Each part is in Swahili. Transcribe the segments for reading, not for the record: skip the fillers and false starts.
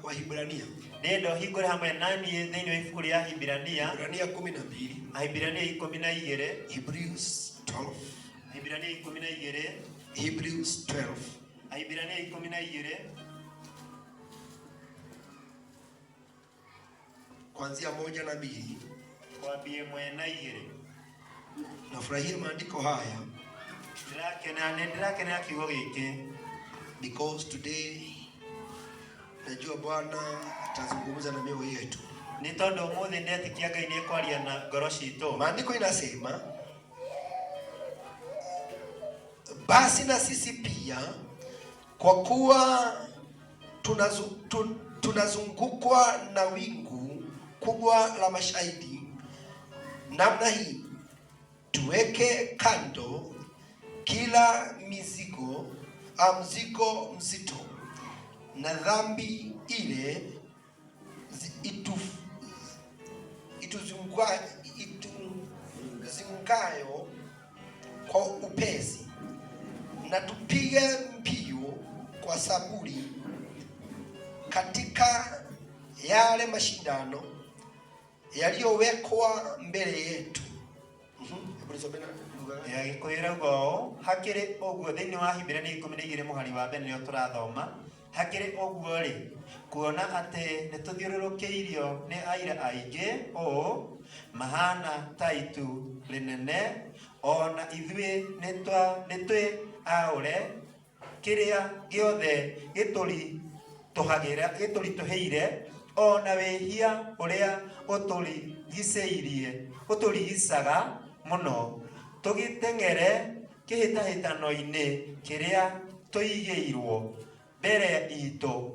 Wahibrania. Nendo hingore hamwe nani thĩinĩ wa ibuku rĩa Hibrania. Hibrania 12. Hibrania 12. Hebrews 12. Hibrania 12. Hebrews 12. Hibrania 12. Kuanzia 1 na 2. Kwambie 1 na 2. Nafurahia maandiko haya. Ndirakena kiugo gĩkĩ Because today najua Bwana atazungumza na mioyo yetu. Nĩ tondũ ũmũthĩ ndetikia Ngai nĩ kwaria na ngoro citũ. Maandiko inasema, basi na sisi pia kwa kuwa tunazungukwa na wingu kubwa la mashahidi namna hii, tuweke kando kila mzigo mzito na dhambi ile ituzungukayo kwa upesi, na tupige mbio kwa saburi katika yale mashindano yaliyowekwa mbele yetu. Yagikwira go hakiri oguo thĩinĩ wa Hibrania 12 mũhari wa mbere nĩyo tũrathoma. Hakiri oguo rĩ, kuona atĩ nĩtũthiũrũrũkĩirio nĩ aira aingĩ o mahana ta itu rĩnene, ona ithuĩ nĩtwĩ aũre kĩrĩa gĩothe gĩtũritũhĩire, ona wĩhia ũrĩa ũtũrigicaga mũno, tũgĩteng'ere kĩhĩtahĩtano-inĩ kĩrĩa tũigĩirwo mbere itũ,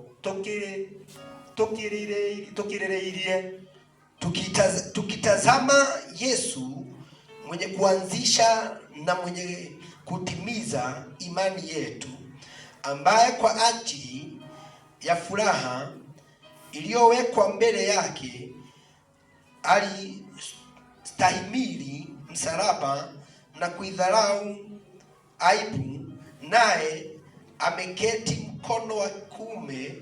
tukirĩrĩirie tukitazama Yesu mwenye kuanzisha na mwenye kutimiza imani yetu, ambaye kwa ajili ya furaha iliyowekwa mbele yake alistahimili msalaba na kuidharau aibu, naye ameketi mkono wa kuume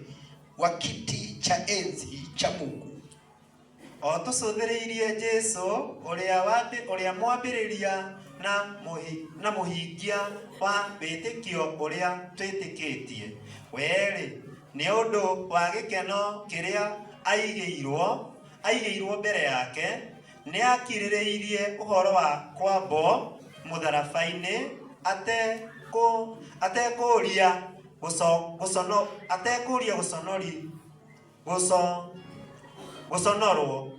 wa kiti cha enzi cha Mungu. O tũcũthĩrĩirie Jesũ ũrĩa mwambĩrĩria na mũhingia wa wĩtĩkio ũrĩa twĩtĩkĩtie, werĩ nĩ ũndũ wa gĩkeno kĩrĩa aigĩirwo mbere yake, nĩ akirĩrĩirie ũhoro wa kwambwo mũtharaba-inĩ, atekũũria gũconorwo,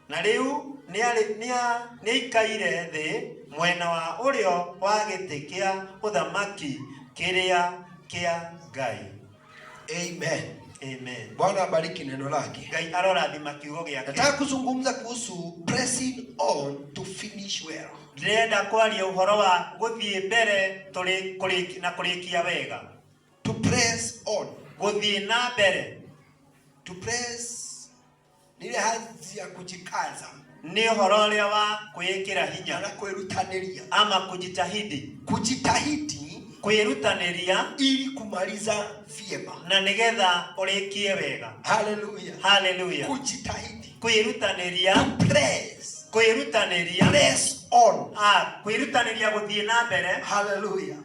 na rĩu nĩaikaire thĩ mwena wa ũrĩo wa gĩtĩ kĩa ũthamaki kĩrĩa kĩa Ngai. Amen. Amen. Bwana abariki neno lake. Ngai arorathima kiugo gĩake. Nataka kuzungumza kuhusu pressing on to finish well. Ndĩrenda kwaria ũhoro wa gũthiĩ mbere na kũrĩkia wega. To press on. Gũthiĩ na mbere. To press ni ile hali ya kujikaza. Ni ũhoro ũrĩa wa kwĩkĩra hinya na kwĩrutanĩria ama kujitahidi. Kujitahidi kwĩrutanĩria ili kumaliza vyema na nĩgetha ũrĩkie wega. Hallelujah. Hallelujah. Kujitahidi. Kwĩrutanĩria. To press. Kwĩrutanĩria. Press on. Kwĩrutanĩria gũthiĩ na mbere. Hallelujah.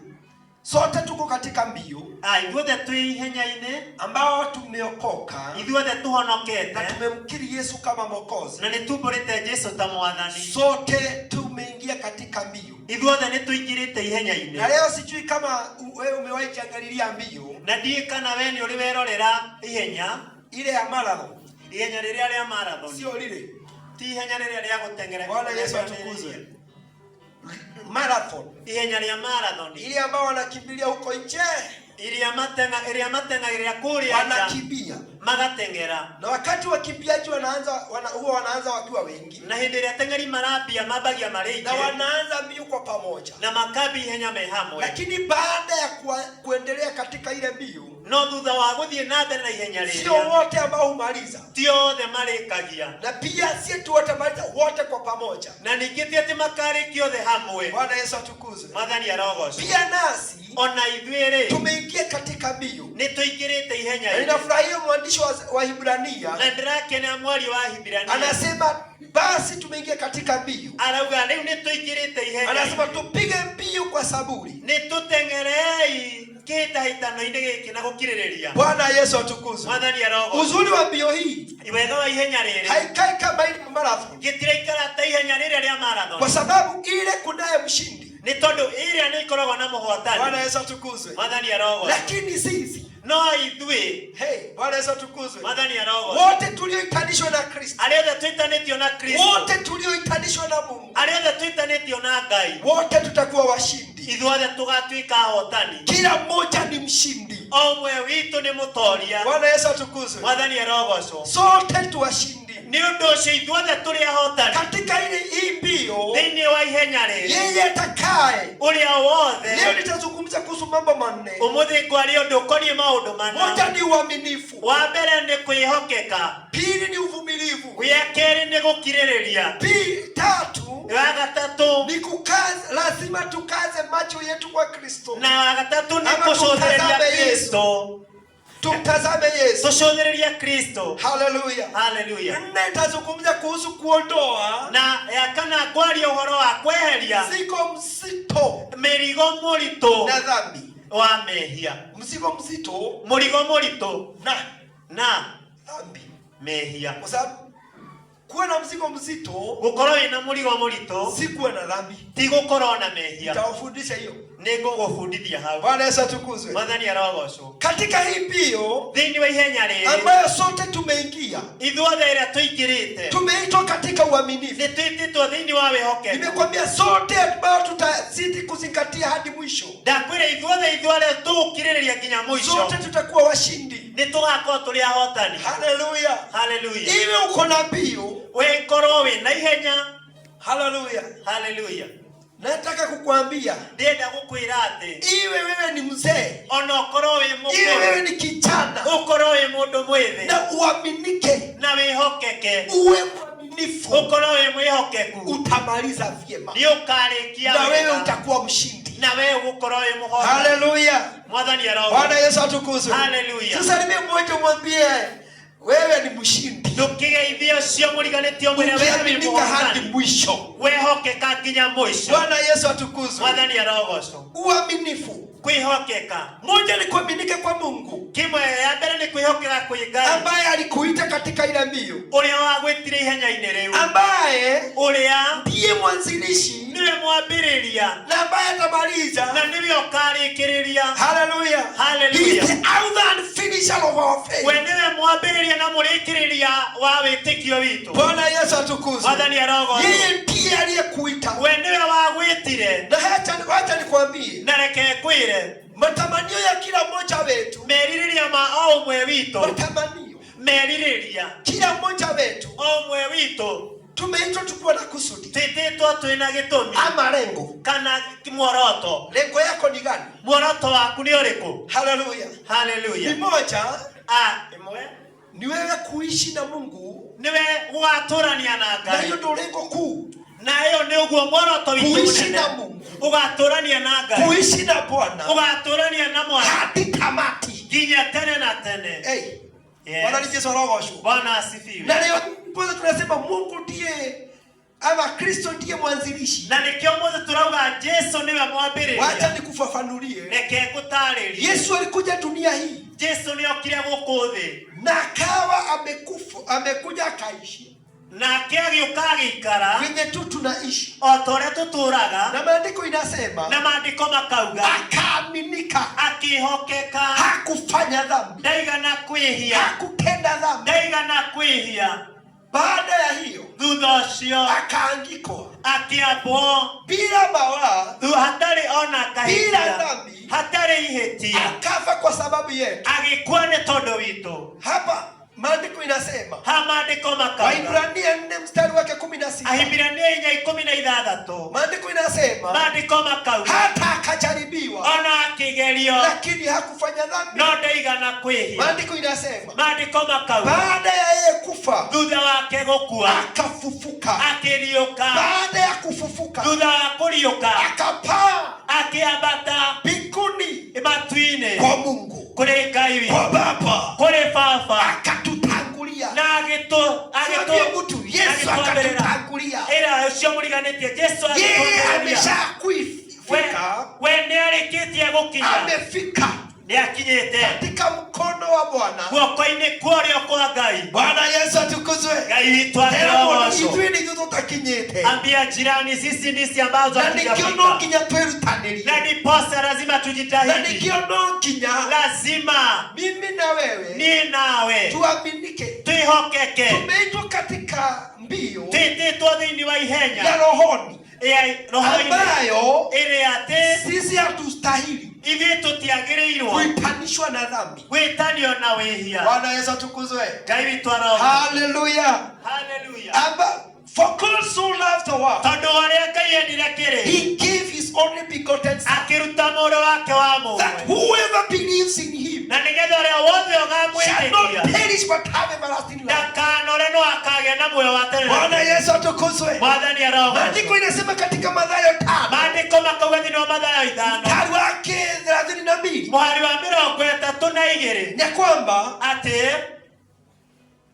Sote tuko katika mbio. Ithuothe twĩ ihenya-inĩ ambao tumeokoka. Ithuothe tũhonokete na tumemkiri Yesu kama Mwokozi. Na nĩtumbũrĩte Jesũ ta Mwathani. Sote tumeingia katika mbio. Ithuothe nĩtũingĩrĩte ihenya-inĩ. Na leo sijui kama wewe umewahi kuangalilia mbio. Na ndiĩ kana we nĩ ũrĩ werorera ihenya ile ya marathon. Ihenya rĩrĩa rĩa marathon. Sio lile. Ti ihenya rĩrĩa rĩa gũteng'era. Bwana Yesu atukuzwe. Marathon. Ihenya rĩa marathon. Ile ambao wanakimbilia huko nje. Iria mateng'agĩrĩra kũrĩa wanakimbia magateng'era. Na wakati wakimbiaji wanaanza wakiwa wengi. Na hĩndĩ ĩrĩa ateng'eri marambia mambagia marĩ aingĩ. Na wanaanza mbio kwa pamoja. Na makabi ihenya me hamwe. Lakini baada ya kuendelea katika ile mbio, no thutha wa gũthiĩ na mbere na ihenya rĩrĩa, sio wote ambao humaliza. Ti othe marĩkagia. Na pia si tu wote maliza, wote kwa pamoja. Na ningĩ ti atĩ makarĩkia othe hamwe. Bwana Yesu atukuzwe. Mwathani arogocwo. Pia nasi ona ithuere tumeingia katika mbio. Nituingirite ihenya. Ninafurahia mwandishi wa Hibrania. Na ndirakena mwari wa Hibrania. Anasema basi tumeingia katika mbio. Arauga leo nituingirite ihenya. Anasema tupige mbio kwa saburi. Nitutengerei kitahitano indege na gukirireria. Bwana Yesu atukuzwe. Mwathani arogo. Uzuri wa mbio hii iwega wa ihenya riri haikai kama ile marathon. Gitiraikara ta ihenya riri rya marathon. Kwa sababu ile kunaye mshindi. Ni tondu ile ni ikoragwo na muhotani. Bwana Yesu atukuzwe. Mwathani arogo. Lakini sisi no ithui Bwana Yesu atukuzwe. Mwathani arogo. Wote tulioitanishwa na Kristo. Aliothe tuitanitio na Kristo. Wote tulioitanishwa na Mungu. Aliothe tuitanitio na Ngai. Wote tutakuwa washindi. Ithuothe tugatuika ahotani. Kila mmoja ni mshindi. Omwe witu ni mutoria. Bwana Yesu atukuzwe. Mwathani arogo. Sote tuwashindi. Ni undu ucio ithuothe turi ahotani. Katika ile hii mbio thiini wa ihenya riri yeye atakaye uria wothe. Leo nitazungumza kuhusu mambo manne. Umuthi kwari undu konie maundu mana. Moja ni uaminifu. Wa mbere ni kwihokeka. Pili ni uvumilivu. Ya keri ni gukiririria. Tatu ya gatatu ni kukaza. Lazima tukaze macho yetu kwa Kristo. Na ya gatatu ni kushuhudia Kristo. Tumtazame Yesu. Tushuhudia Kristo. Haleluya. Haleluya. Nne nitazungumza kuhusu kuondoa. Na ya kana kwari uhoro wa kweheria. Mzigo mzito. Merigo murito. Na dhambi. Wa mehia. Mzigo mzito. Murigo murito. Na dhambi. Mehia. Kwa sababu kuwa na mzigo mzito, gukorwo ina murigo murito, si kuwa na dhambi. Ti gukorwo na mehia. Nitawafundisha hiyo. Ningugufundithia hau. Bwana Yesu atukuzwe. Mwathani arogocwo. Katika hii mbio thiini wa ihenya riri ambayo sote tumeingia, ithuothe iria tuingirite, tumeitwa katika uaminifu. Nitwititwo thiini wa wihokeku. Nimekwambia sote ambao tutazidi kuzingatia hadi mwisho. Ndakwira ithuothe tugukiririria nginya mwisho. Sote tutakuwa washindi. Nitugakorwo turi ahotani. Haleluya. Haleluya. Iwe uko na mbio, wekorwo wina ihenya. Haleluya. Haleluya. Nataka kukuambia, ndienda gukwira ati iwe wewe ni mzee, ona ukorwo wi mukuru, iwe wewe ni kijana, ukorwo wi mundu mwithi, na uaminike na wihokeke, uwe mwaminifu, ukorwo wi mwihokeku, utamaliza vyema, ni ukarikia na wewe utakuwa mshindi. Na wewe ukorwo wi muhoza. Haleluya. Mwathani arogo. Bwana Yesu atukuzwe. Haleluya. Sasa mmoja mwambie wewe ni mshindi. Tukigeithio cio muriganitio mwire wewe ni muhoza hadi mwisho. Wehokeka nginya mwisho. Bwana Yesu atukuzwe. Mwathani arogocwo. Uaminifu. Kwihokeka. Moja ni kuaminika kwa Mungu. Kimwe ya mbere ni kwihokeka kwa Ngai. Ambaye alikuita katika ile mbio. Uria wagwitire ihenya-ini riu. Ambaye uria ndiye mwanzilishi. Niwe mwambiriria. Na ambaye atamaliza. Na niwe ukarikiriria. Haleluya. Haleluya. He is the author and finisher of our faith. We niwe mwambiriria na murikiriria wa witikio witu. Bwana Yesu atukuzwe. Mwathani arogocwo. Yeye ndiye aliyekuita. We niwe wagwitire. Na acha nikwambie. Na reke kwire. Matamanio ya kila mmoja wetu. Meririria ma omwe witu. Matamanio. Meririria. Kila mmoja wetu. Omwe witu. Tumeitwa tukuwa na kusudi. Twititwo twina gitumi. Ama lengo. Kana mworoto. Lengo yako ni gani? Mworoto waku ni uriku? Haleluya. Haleluya. Ni moja. Imwe. Ni wewe kuishi na Mungu. Niwe gugaturania na Ngai. Na hiyo ndio lengo kuu. Na hiyo ni uguo mworoto witu. Kuishi na Mungu. Ugaturania na Ngai. Kuishi na Bwana. Ugaturania na Mwana. Hadi tamati. Nginya tene na tene. Yes. Bwana ni Yesu arogocwo. Bwana asifiwe. Na leo tunasema Mungu ndiye ama Kristo ndiye mwanzilishi. Na nikio mmoja turauga Yesu niwe mwambiriria. Wacha nikufafanulie. Neke ngutaririe. Yesu alikuja dunia hii. Yesu ni okire guku thi. Na akawa amekuja akaishi. Na akiagĩũka agĩikara kwenye tu tunaishi. O ta ũrĩa tũtũũraga. Na maandiko inasema. Na maandiko makauga. Akaaminika. Akihokeka. Hakufanya dhambi. Ndaigana kwĩhia. Hakutenda dhambi. Ndaigana kwĩhia. Baada ya hiyo. Thutha ũcio. Akaangikwa. Akiambwo. Bila mawaa. Hatarĩ ona kahĩtia. Bila dhambi. Hatarĩ ihĩtia. Akafa kwa sababu yetu. Agĩkua nĩ tondũ witũ. Hapa Maandiko inasema, maandiko makauga, Waibrania 4 mstari wake 16. Ahibrania 4:16. Maandiko inasema, maandiko makauga, hata akajaribiwa ona akigerio, lakini hakufanya dhambi. no ndaigana kwihia. Maandiko inasema, maandiko makauga, baada ya yeye kufa, thutha wake gukua, akafufuka. akiriuka, Baada ya kufufuka, thutha wa kuriuka, akapaa akiambata mbinguni matu-ini kwa Mungu, kuri Ngai, kwa Baba, kuri Baba, akatutangulia. na agito Mtu Yesu akatutangulia. Ira ucio muriganitie Yesu Yeye akatutangulia. ameshafika, We nĩarĩkĩtie gũkinya, amefika nĩakinyĩte katika mkono wa Bwana. guoko-inĩ kwa ũrĩo kwa Ngai. Bwana Yesu atukuzwe. Ngai witũ arogoco. Ithuĩ nĩ tutakinyĩte, Ambia jirani, sisi ndisi ambazo na nikio no hatujafika, nginya twerutanĩrie, na ndiposa lazima na tujitahidi, nikio no nginya lazima mimi na wewe ni nawe tuaminike. twĩhokeke. Tumeitwa katika mbio Twĩtĩtwo thĩinĩ wa ya ihenya rohoni ya roho-inĩ ambayo ĩrĩa atĩ sisi hatustahili ithuĩ tũtiagĩrĩirwo kuitanishwa na dhambi. gwĩtanio na wĩhia. Bwana Yesu atukuzwe. Ngai witũ arogoco. Hallelujah. Hallelujah. For God so loved the world, Tondũ ũrĩa Ngai endire kĩrĩ, he gave his only begotten Son, akĩruta mũrũ wake wa that mũmwe, whoever believes in him na nĩgetha ũrĩa wothe shall not ũgamwĩtĩkia perish but have everlasting life. ndakanore no akagĩa na muoyo wa tene na Bwana tene. Yesu atukuzwe. Mwathani arogoco. Maandiko inasema katika Mathayo 5 Maandĩko makauga thĩinĩ wa Mathayo 5 mstari wake 32 mũhari wa 32 ya kwamba atĩ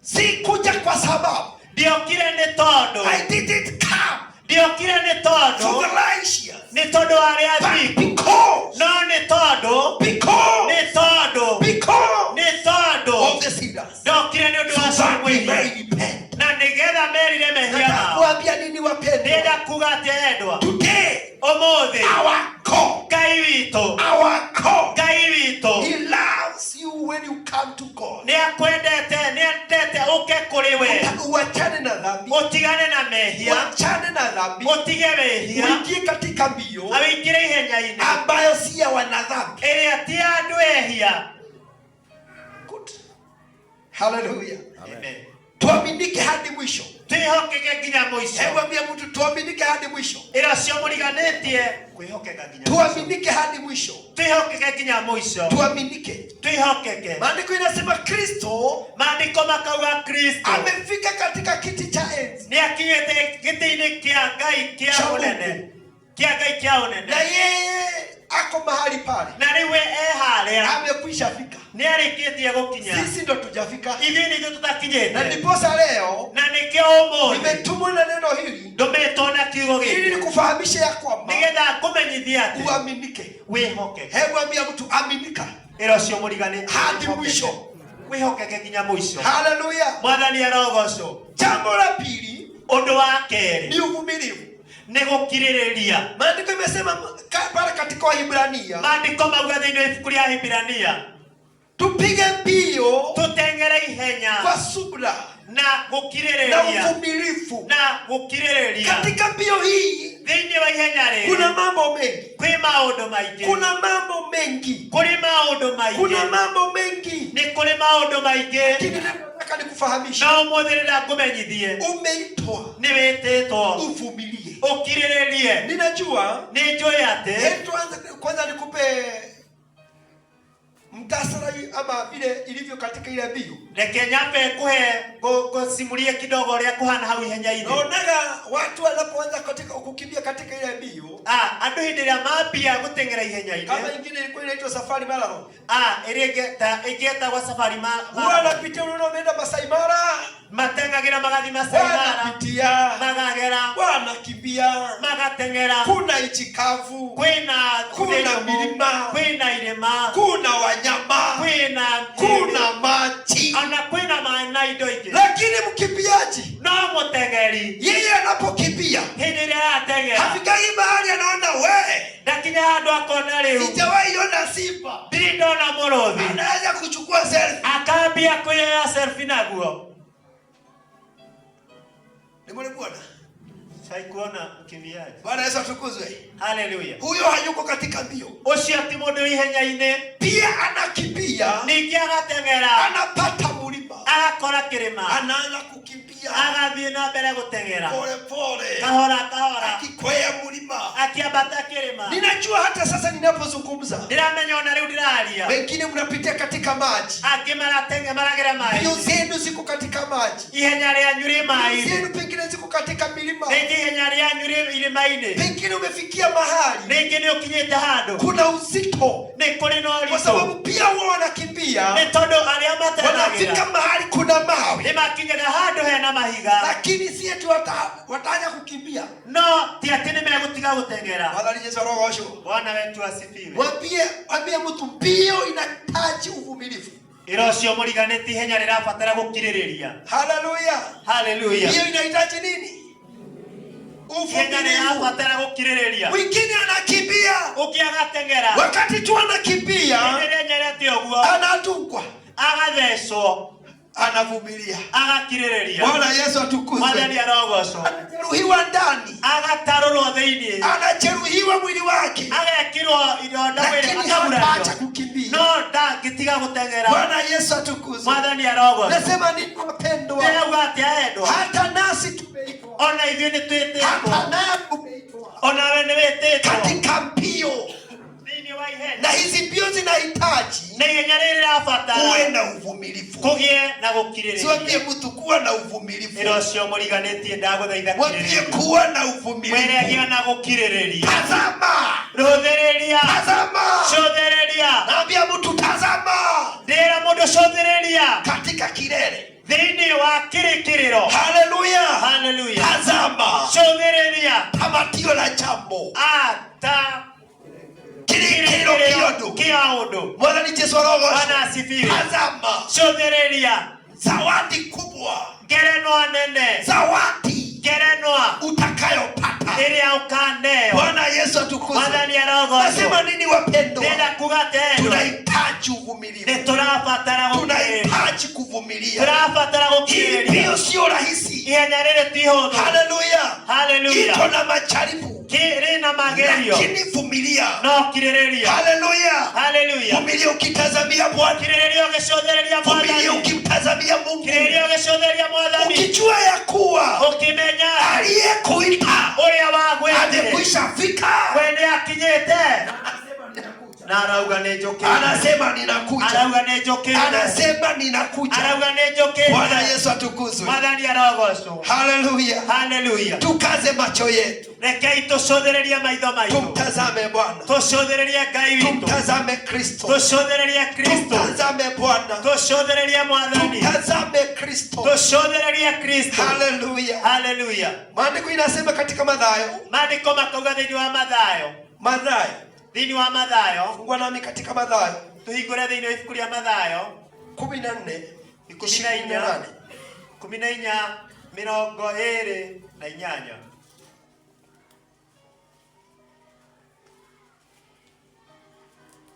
si kuja kwa sababu, ndiokire nĩ tondũ, I didn't come ndiokire nĩ for tondũ, the righteous, nĩ tondũ wa arĩa but athingu, because no nĩ tondũ, nĩ tondũ of the sinners, ndokire nĩ ũndũ wa so that we cũmwĩria, may repent. na nĩgetha merire mehia Nataka mao. kuambia nini wapendwa? Ndĩrenda kuga atĩ endwa, Today ũmũthĩ our God, Ngai witũ, He witũ loves you when you come to God. nĩakwendete, nĩendete ũke kũrĩ we, Uachane na dhambi, ũtigane na mehia, uachane na dhambi, ũtige wĩhia, uingie katika mbio awĩingĩre ihenya-inĩ ambayo si ya wanadhambi. ĩrĩa ti ya andũ ehia. Good. Hallelujah. Amen. Tuaminike hadi mwisho. Twĩhokeke nginya mũico. Hebu ambia mtu tuaminike hadi mwisho. Ĩra cio mũriganĩtie kwĩhokeka nginya mũico. Tuaminike hadi mwisho. Twĩhokeke nginya mũico. Tuaminike. Twĩhokeke. Maandiko inasema Kristo Maandiko makauga Kristo amefika katika kiti cha enzi nĩakinyĩte gĩtĩ-inĩ kĩa Ngai kĩa ũnene, kĩa Ngai kĩa na ũnene, yeye ako mahali pale, na rĩu we harĩa amekwisha fika. nĩarĩkĩtie gũkinya. Sisi ndo tujafika, Ithuĩ nĩthuĩ na tũtakinyĩte, ndiposa leo na nĩkĩo ũmũthĩ nimetumwa na neno hili ndũmĩtwo na kiugo ili gĩkĩ nikufahamishe ya kwamba nĩgetha ngũmenyithia atĩ uaminike. wĩhokeke. Hebu ambia mtu aminika Ĩra cio mũriganĩtie hadi mwisho. wĩhokeke nginya mũico. Hallelujah. Mwathani arogocwo. Jambo la pili Ũndũ wa kerĩ ni uvumilivu. nĩ gũkirĩrĩria. Maandiko imesema pale katika Wahibrania, Maandĩko mauga thĩinĩ wa ibuku rĩa Hibirania, tupige mbio tũtengere ihenya kwa subra na na gũkirĩrĩria uvumilivu. na gũkirĩrĩria. Katika mbio hii Thĩinĩ wa ihenya rĩrĩ kuna mambo mengi, kwĩ maũndũ maingĩ, kuna mambo mengi, kũrĩ maũndũ maingĩ, kuna mambo mengi, nĩ kũrĩ maũndũ maingĩ. lakini nataka nikufahamishe, No ũmũthĩ rĩrĩa ngũmenyithie, umeitwa nĩ wĩtĩtwo uvumilie. ũkirĩrĩrie. Ninajua Nĩ njũĩ atĩ kwanza nikupe mtasari ama vile ilivyo katika ile mbio. reke nyambe ngusimulie kidogo ũrĩa kũhana hau ihenya-inĩ. Naonaga watu wanapoanza katika kukimbia katika ile mbio, andũ hĩndĩ ĩrĩa mambia gũteng'era ihenya-inĩ, kama ingine ilikuwa inaitwa safari marathon, ĩrĩa ĩngĩtagwo safari wanapitia unaenda Masai Mara, mateng'agĩra magathi Masai Mara, wanapitia magagera, wanakimbia, magateng'era, kuna nchi kavu, kuna milima, kwĩna irĩma, kuna wanyama, kuna maji, ona kwĩna maĩ na indo ingĩ. lakini mkimbiaji No mũteng'eri yeye anapokimbia hĩndĩ ĩrĩa ateng'era hafikai mahali anaona we, ndakinya handũ akona rĩu sijawahi ona simba, ndirĩ ndona mũrũthi, anaweza kuchukua selfie, akambia kuoya selfie naguo. Nimeona Saikuona mkimbiaji. Bwana Yesu atukuzwe. Haleluya. Huyo hayuko katika mbio, Ũcio ti mũndũ ihenya-inĩ, pia anakimbia, ningĩ agateng'era, anapata mlima, kirima anaanza kukimbia agathie na mbere gutengera pole pole, kahora akikwea mlima, akiambata kirima. Ninajua hata sasa ninapozungumza, ndiramenya ona riu ndiraria, wengine mnapitia katika maji, angi maragira maji, mbio zenu ziko katika maji, ihenya rĩanyu rĩ maĩ-inĩ, mbio zenu pengine ziko katika milima, rĩngĩ ihenya rĩanyu rĩ irĩma-inĩ, pengine umefikia mahali, rĩngĩ nĩ ũkinyĩte handũ kuna uzito, nĩ kũrĩ na ũritũ, kwa sababu pia wao wanakimbia, nĩ tondũ arĩa mateng'agĩra wanafika mahali kuna mawe, nĩ makinyaga handũ hena mahiga, lakini si eti wataanza kukimbia, no ti atĩ nĩ megũtiga gũteng'era. Mwathani Yesu arogocwo. Bwana wetu asifiwe. Mwambie mtu mbio inahitaji uvumilivu. Ira ũcio mũriganĩti ihenya rĩrabatara gũkirĩrĩria. Haleluya. Haleluya. Mbio inahitaji nini? Ihenya rĩrabatara gũkirĩrĩria. Mwingine anakimbia, ũkĩagateng'era, wakati tu anakimbia nyerete ũguo anatungwa, agathecwo, anavumilia, agakirĩrĩria. Bwana Yesu atukuzwe. Mwathani arogocwo. Anajeruhiwa ndani, agatarũrwo thĩinĩ, anajeruhiwa mwili wake, agekĩrwo ironda mwĩrĩ, lakini akagurario, hataacha kukimbia. no ndangĩtiga gũteng'era. Bwana Yesu atukuzwe. Mwathani arogocwo. Nasema nini wapendwa? Ndĩrauga atĩa endwa, Hata nasi tumeitwa, ona ithuĩ nĩ twĩtĩtwo, hata nawe umeitwa onawe nĩ wĩtĩtwo katika mbio, thĩinĩ wa ihenya, na hizi mbio zinahitaji na ihenya rĩrĩ rĩrabatara uwe na uvumilivu. kũgĩe na gũkirĩrĩria. Siwambie mtu kuwa na uvumilivu, Ĩra ũcio mũriganĩtie ndagũthaitha mwambie kirĩrĩria. kuwa na Mwĩre uvumilivu. agĩa na gũkirĩrĩria. Tazama, Rũthĩrĩria, tazama, cũthĩrĩria, naambia mtu tazama, ndĩra mũndũ cũthĩrĩria katika kilele. thĩinĩ wa kĩrĩkĩrĩro. Haleluya, Haleluya. tazama, Cũthĩrĩria, tamatio la jambo, ata kilekelo kiondo. kĩaũndũ. Bwana Yesu arogocwo. Bwana asifiwe. Tazama, Cũthĩrĩria, zawadi kubwa, ngerenwa nene, zawadi ngerenwa utakayopata. ĩrĩa ũkaneo. Bwana Yesu atukuzwe. Mwathani arogocwo. Nasema nini wapendwa? Ndĩrenda kuga atĩ Tunahitaji uvumilivu, nĩ tũrabatara gũkirĩrĩria, tunahitaji kuvumilia. tũrabatara Hii gũkirĩrĩria. mbio sio rahisi. Ihenya rĩrĩ ti hũthũ. Haleluya, Haleluya. iko na majaribu, Rĩna magerio, lakini vumilia. no kirĩrĩria. Haleluya, Haleluya. vumilia ukitazamia Bwana, Kirĩrĩria ũgĩcũthĩrĩria vumilia Mwathani, ukimtazamia Mungu, kirĩrĩria ũgĩcũthĩrĩria Mwathani, ukijua ya kuwa ũkĩmenya aliyekuita ũrĩa wagwĩtire amekwisha fika. we nĩ akinyĩte, na arauga nĩ njũkĩte, Anasema ninakuja, arauga nĩ njũkĩte, anasema ninakuja. arauga nĩ Bwana njũkĩte. Yesu atukuzwe. Mwathani arogocwo. Haleluya, Haleluya. tukaze macho yetu, Rekei tũcũthĩrĩrie maitho maitũ, tumtazame Bwana, tũcũthĩrĩrie Ngai witũ, tumtazame Kristo, tũcũthĩrĩrie Kristo, tumtazame Bwana, tũcũthĩrĩrie Mwathani, tumtazame Kristo. tũcũthĩrĩrie Kristo. Haleluya. Haleluya. Maandiko inasema katika Mathayo, Maandĩko makauga thĩinĩ wa Mathayo, thĩinĩ wa Mathayo, fungua nami katika Mathayo tuhingũre thĩinĩ wa ibuku rĩa Mathayo 14:28. 14:28.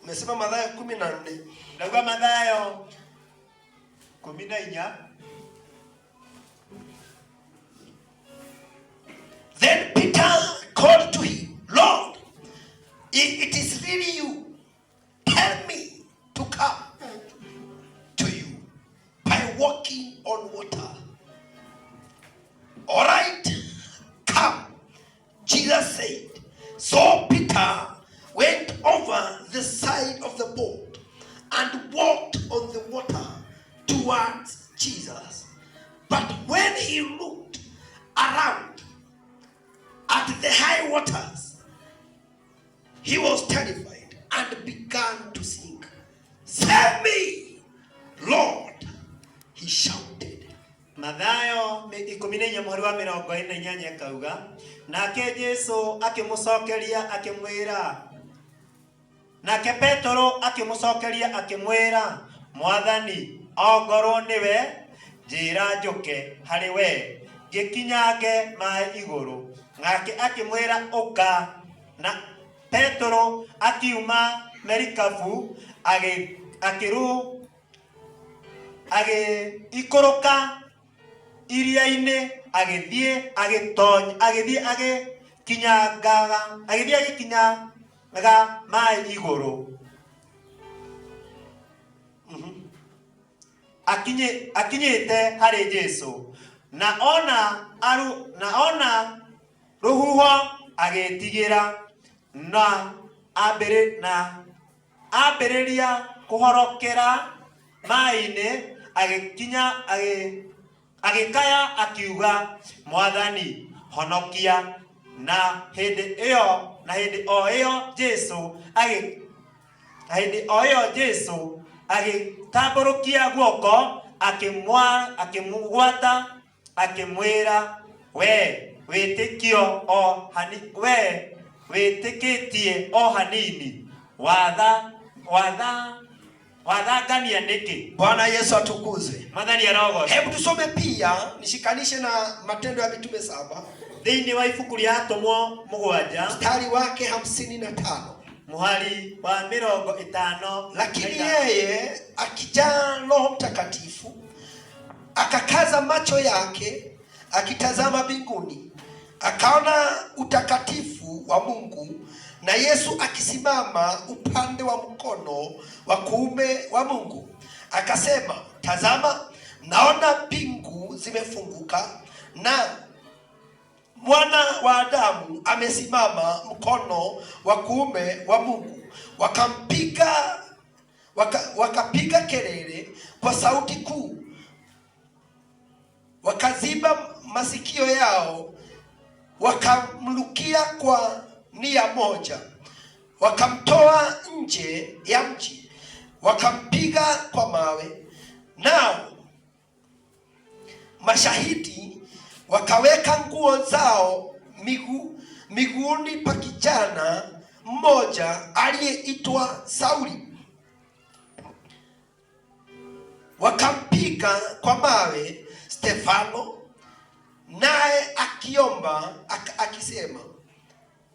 Umesema Mathayo 14. Ndauga Mathayo 14. Then Peter called to him, Lord, if it is really you, tell me to come to you by walking on water. All right, come. Jesus said. So Peter went over the side of the boat and walked on the water towards Jesus. But when he looked around at the high waters, he was terrified and began to sink. Save me, Lord, he shouted. Mathayo 14:48 kauga, nake Jesu akĩmũcokeria akĩmwĩra, nake Petero akĩmũcokeria akĩmwĩra, Mwathani, ongorwo nĩwe, njĩra njũke harĩ we, ngĩkinyange maĩ igũrũ. Nake akĩmwĩra ũka, na Petero akiuma merikabu agĩikũrũka iria-inĩ, agĩthiĩ agĩkinyaga maĩ igũrũ. akinyite hari Jesu na ona ruhuho agetigira na ambĩrĩria kuhorokera maĩ-inĩ agĩkaya akiuga, Mwathani honokia. Na hĩndĩ o ĩyo Jesu agĩtambũrũkia guoko akĩmũgwata akĩmwĩra, we wĩtĩkĩtie o hanini, wathangania niki? Bwana Yesu atukuzwe. Mwathani arogocwo. Hebu tusome pia, nishikanishe na Matendo ya Mitume 7 thĩinĩ wa ibuku rĩa Atũmwo 7 mstari wake 55 muhari wa 50. Lakini yeye akijaa Roho Mtakatifu akakaza macho yake akitazama mbinguni, akaona utakatifu wa Mungu na Yesu akisimama upande wa mkono wa kuume wa Mungu. Akasema, tazama, naona mbingu zimefunguka na Mwana wa Adamu amesimama mkono wa kuume wa Mungu. Wakapiga kelele kwa sauti kuu, wakaziba masikio yao, wakamlukia kwa nia moja, wakamtoa nje ya mji, wakampiga kwa mawe. Nao mashahidi wakaweka nguo zao miguuni pa kijana mmoja aliyeitwa Sauli, wakampiga kwa mawe Stefano, naye akiomba akisema,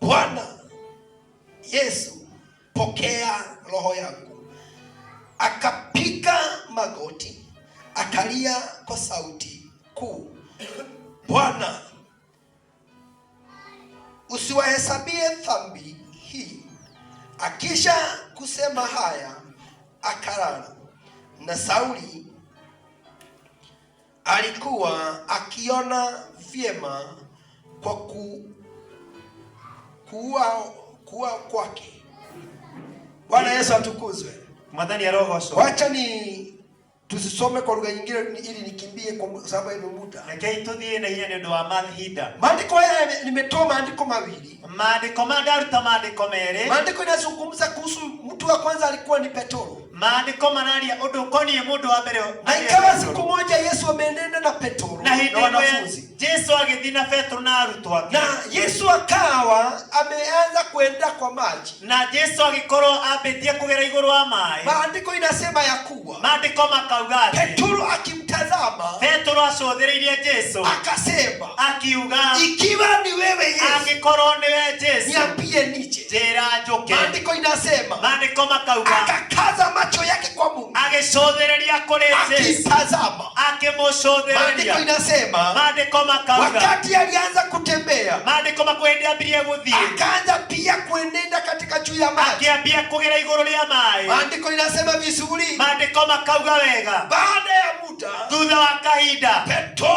Bwana Yesu, pokea roho yangu. Akapiga magoti akalia kwa sauti kuu, Bwana, usiwahesabie dhambi hii. Akisha kusema haya akalala. Na Sauli alikuwa akiona vyema kwa kuua kwake. Bwana Yesu atukuzwe. Mwathani arogocwo. Wacha tusisome kwa lugha nyingine ili nikimbie kwa sababu ya muda. Rekei tuthie na hinya nĩ ũndũ wa mahinda. Maandiko haya nimetoa maandiko mawili. Maandiko mandaruta maandiko merĩ. Maandiko inazungumza kuhusu mtu wa kwanza alikuwa ni Petro. Maandiko manaria ũndũ ũkoniĩ mũndũ wa mbere. Na ikawa siku moja Yesu amenena na Petro na wanafunzi. Yesu agĩthiĩ na Petro na arutwo ake. Na Yesu akawa ameanza kwenda kwa maji. Na Yesu agĩkorwo ambĩtie kũgera igũrũ wa maĩ. Maandiko inasema ya kuwa maandiko makauga atĩ Petro akimtazama, Petro acũthĩrĩirie Yesu akasema, akiuga, ikiwa ni wewe Yesu, angĩkorwo nĩwe Yesu, niambie nije. njĩra njũke. Maandiko inasema maandiko makauga akakaza macho yake kwa Mungu, agĩcũthĩrĩria kũrĩ Yesu, akitazama, akĩmũcũthĩrĩria. Maandiko inasema maandiko makauga wakati alianza kutembea, maandiko makwenda ambirie gũthiĩ, akaanza pia kuenenda katika juu ya maji, akĩambia kũgera igũrũ rĩa maĩ. Maandiko inasema vizuri, maandiko makauga wega, baada ya muda, thutha wa kahinda, Petro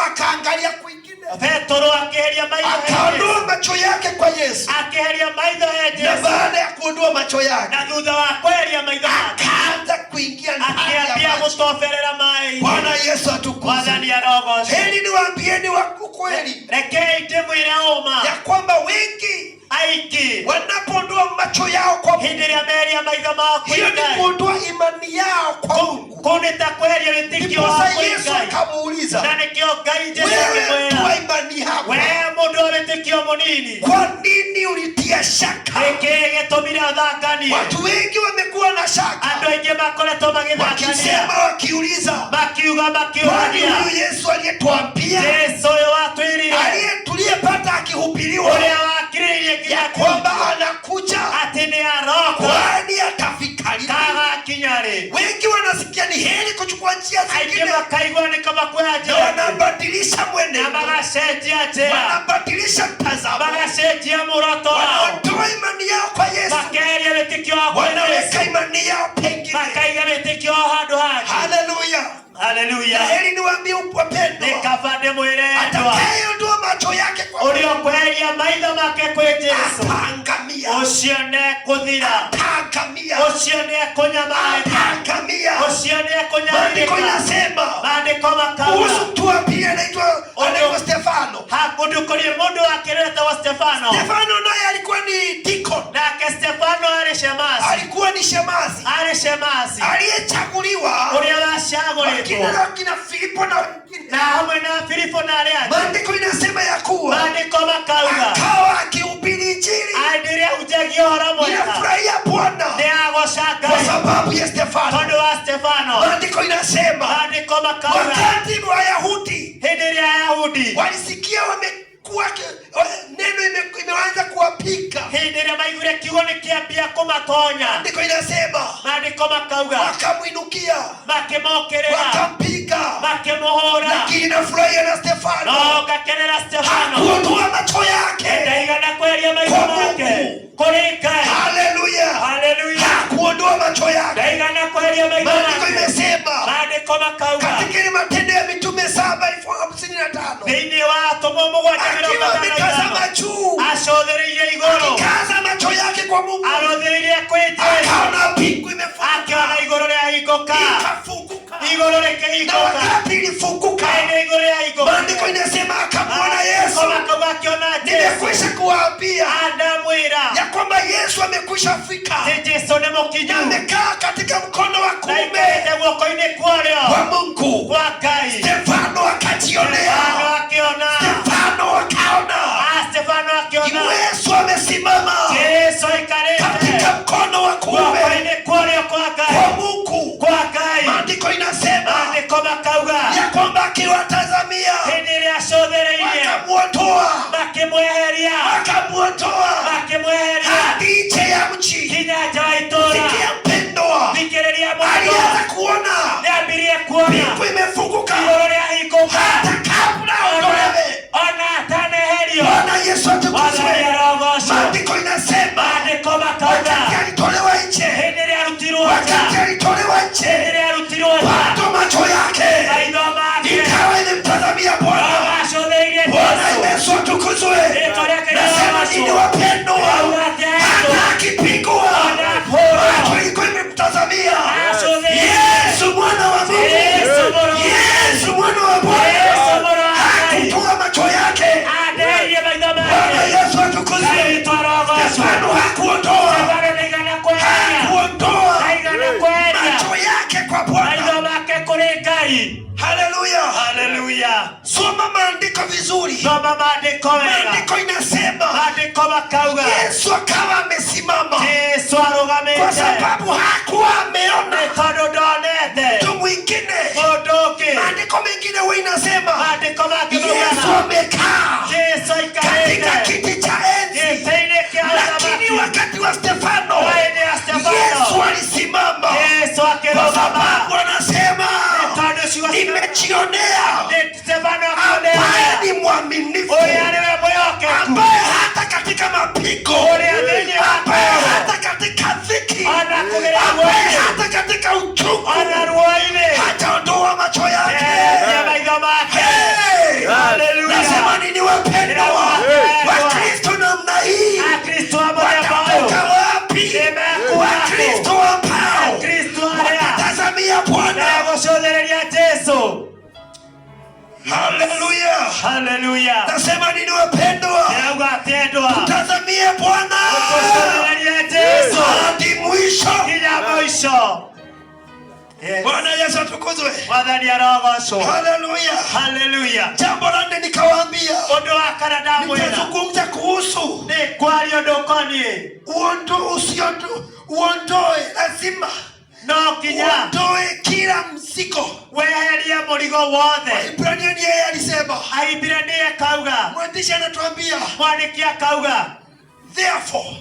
akaangalia kwingine. Petro akĩheria maitho akaondoa macho yake kwa Yesu, akĩheria maitho ya Yesu. Na baada ya kuondoa macho yake, na thutha wa kweheria maitho yake, akaanza kuingia ndani ya akĩambia maji. gũtoberera maĩ. Bwana Yesu atukuzwe. Mwathani arogocwo. Heri niwaambieni wa ukweli, rekei ndĩmwĩre ũma ya kwamba wengi aingĩ wanapoondoa macho yao kwa Mungu, hĩndĩ ĩrĩa meria maitho mao kwĩ hiyo ni Ngai, kuondoa imani yao kwa Mungu. kũu nĩ ta kweheria wĩtĩkio wao Ndiposa kwĩ Yesu Ngai. akamuuliza, na nĩkĩo Ngai Jesũ wewe akĩmwĩra, kwa imani yako, wee mũndũ wa wĩtĩkio mũnini, kwa nini ulitia shaka? nĩkĩĩ gĩtũmire ũthanganie? Watu wengi wamekuwa na shaka, andũ aingĩ makoretwo magĩthangania, wakisema, wakiuliza, makiuga kwani makiũrania, huyu Yesu aliyetuambia, Yesu ũyũ watwĩrire, tuliyepata akihubiriwa ũrĩa wakirĩirie ya nginya kwamba anakuja, atĩ nĩ aroka, kwani atafika lini? kagakinya rĩ? Wengi wanasikia ni heri kuchukua njia aingĩ zingine, makaigua nĩ kama kwĩra na njĩra, wanabadilisha na mwenendo, magacenjia njĩra, wanabadilisha mtazamo, magacenjia mũroto wao, wanatoa imani yao kwa Yesu, makeheria wĩtĩkio wao kwa wanaweka Yesu, imani yao pengine. makaiga wĩtĩkio wao handũ hangĩ. Haleluya. Haleluya. Na heri niwaambie wapendwa, nikavande mwiretwa atakayeondoa macho yake kwa uliokweria maitho make kwi Jesu ataangamia. ucio nekuthira, Ataangamia. ucio nekunyamaria, Ataangamia. ucio Maandiko nekunyamaria. inasema Maandiko makauga kuhusu mtu wa pili anaitwa Stefano. hakundukurie mundu akiretwa Stefano. Stefano naye alikuwa ni deacon. Nake Stefano ari shemasi, Alikuwa ni shemasi aliyechaguliwa uria wacagũrĩtwo kina Filipo na wengine. na hamwe na Filipo na arĩa angĩ. Maandiko inasema ya kuwa Maandiko makauga akawa akihubiri injili. aendelee kujagia ũhoro mwega, Ninafurahia Bwana nĩagũcanga kwa sababu ya Stefano. tondũ wa Stefano. Maandiko inasema Maandiko makauga wakati Wayahudi hĩndĩ ĩrĩa Ayahudi walisikia wamekuwa neno imeanza kuwapika, hĩndĩ ĩrĩa maiguire kiugo nĩkĩambia kũmatonya, maandiko inasema maandiko makauga wakamwinukia, makĩmokĩrĩra, wakampiga. makĩmũhũra. Lakini nafurahia na Stefano No ngakenera Stefano hakuondoa macho yake ndaigana kweria maitho kwa make Mungu. kũrĩ Ngai. Haleluya. Haleluya. Hakuondoa macho yake. ndaigana kweria maitho Maandiko make. imesema Maandiko makauga katika ile Matendo ya Mitume 7:55 thĩinĩ wa Atũmwo mũgwanja mĩrongo akiwa ĩtano na ametazama ithano juu, acothĩrĩirie igũrũ, akaza macho yake kwa Mungu, arothĩrĩirie kwĩ Jesũ, akaona mbingu imefunguka, akĩona igũrũ rĩahingũka, ikafunguka, igũrũ na rĩkĩhingũka, wakati ilifunguka, kaĩnĩ igũrũ rĩahingũka. maandiko inasema akamwona Maandiko Yesu. makauga akĩona Jesũ, Nimekwisha kuwaambia andamwĩra ya kwamba Yesu amekwisha fika atĩ Jesũ nĩ mũkinyu na amekaa katika mkono wa na kuume aikarĩte guoko-inĩ kwa wa ũrĩo Mungu. kwa Ngai. Stefano akajionea, Stefano akĩona, Stefano akaona Stefano akĩona Yesu amesimama Jesũ aikarĩte katika mkono wa kuume guoko-inĩ kwa ũrĩo kwa kwa Ngai, Mungu. kwa Ngai. Maandiko inasema Maandiko makauga ya kwamba akiwatazamia hĩndĩ ĩrĩa acothĩrĩirie akamwotoa, makĩmweheria, makĩmweheria hadi nje ya mji. kinya nja wa itũũra. Sikia mpendwa, Thikĩrĩria mũndũ, alianza kuona nĩambirie kuona mbingu imefunguka igũrũ rĩahingũka hata kabla aondolewe. ona ataneherio. Bwana Yesu atukuzwe. Wathani arogocwo. Maandiko inasema Maandiko makauga wakati alitolewa nje, hĩndĩ ĩrĩa arutirwo wakati nja, alitolewa hĩndĩ nje, ĩrĩa arutirwo nja, bado macho yake maitho make ikawa imemtazamia Bwana. agacũthĩirie Bwana Jesũ. Yesu atukuzwe. Rĩĩtwa rĩake Nasema nini rĩrogocwo. wapendwa, Rĩauga atĩa andũ, hata akipigwa ona ahũrwo, macho ilikuwa imemtazamia agacũthĩirie Yesu mwana wa Mungu, Yesu mũrũ wa Ngai. Yesu mwana wa Yesu Bwana. mũrũ wa Ngai. Hakutoa macho yake. Andairie maitho Bwana make. Yesu atukuzwe. Rĩĩtwa rogocwo. Stefano hakuondoa, Stefano ndaigana kweheria, hakuondoa ndaigana kweheria macho yake kwa Bwana. maitho make kũrĩ Ngai. Haleluya. Haleluya. Soma maandiko vizuri. Soma maandiko wega. Maandiko inasema Maandiko makauga Yesu akawa amesimama Jesũ kwa arũgamĩte sababu hakuwa ameona nĩ tondũ ndonete mtu mwingine. mũndũ ũngĩ. Maandiko mengine huwa inasema Maandiko mangĩ Yesu maugaga amekaa Jesũ katika aikarĩte kiti cha enzi, gĩtĩ-inĩ kĩa lakini ũthamaki. wakati wa Stefano Hĩndĩ ya Stefano, Yesu alisimama Jesũ kwa akĩrũgama sababu anasema tondũ ciugo nimejionea Stefano ambaye akĩonea ni mwaminifu, ũrĩa nĩwe mwĩhokeku, ambaye hata katika mapigo, ũrĩa thĩinĩ wa ambaye toro, hata katika dhiki, ona kũgerera ambaye guoya, hata katika uchungu ona ruo-inĩ, hataondoa macho yake. eheria maitho make. Hey! Haleluya. Nasema nini wapendwa? Wakristo namna hii Akristo a mũthemba watatoka ũyũ wapi? Nimekuwa Wakristo ambao Akristo arĩa watatazamia Bwana. megũcũthĩrĩria Jesũ. Haleluya. Haleluya. Nasema nini wapendwa? Ndĩrauga atendwa Tazamie Bwana gũcũthĩrĩria Jesũ hadi mwisho. nginya mũico. Bwana Yesu atukuzwe. Mwathani arogocwo. Haleluya. Haleluya. Jambo la nne nikawaambia, Ũndũ wa kana ndamwĩra nitazungumza kuhusu nĩ kwaria ũndũ ũkoniĩ uondoe, lazima no nginya uondoe kila mzigo. weherie mũrigo wothe. Ibrania ni yeye alisema, Ahibirania akauga, mwandishi anatuambia mwandĩki akauga, therefore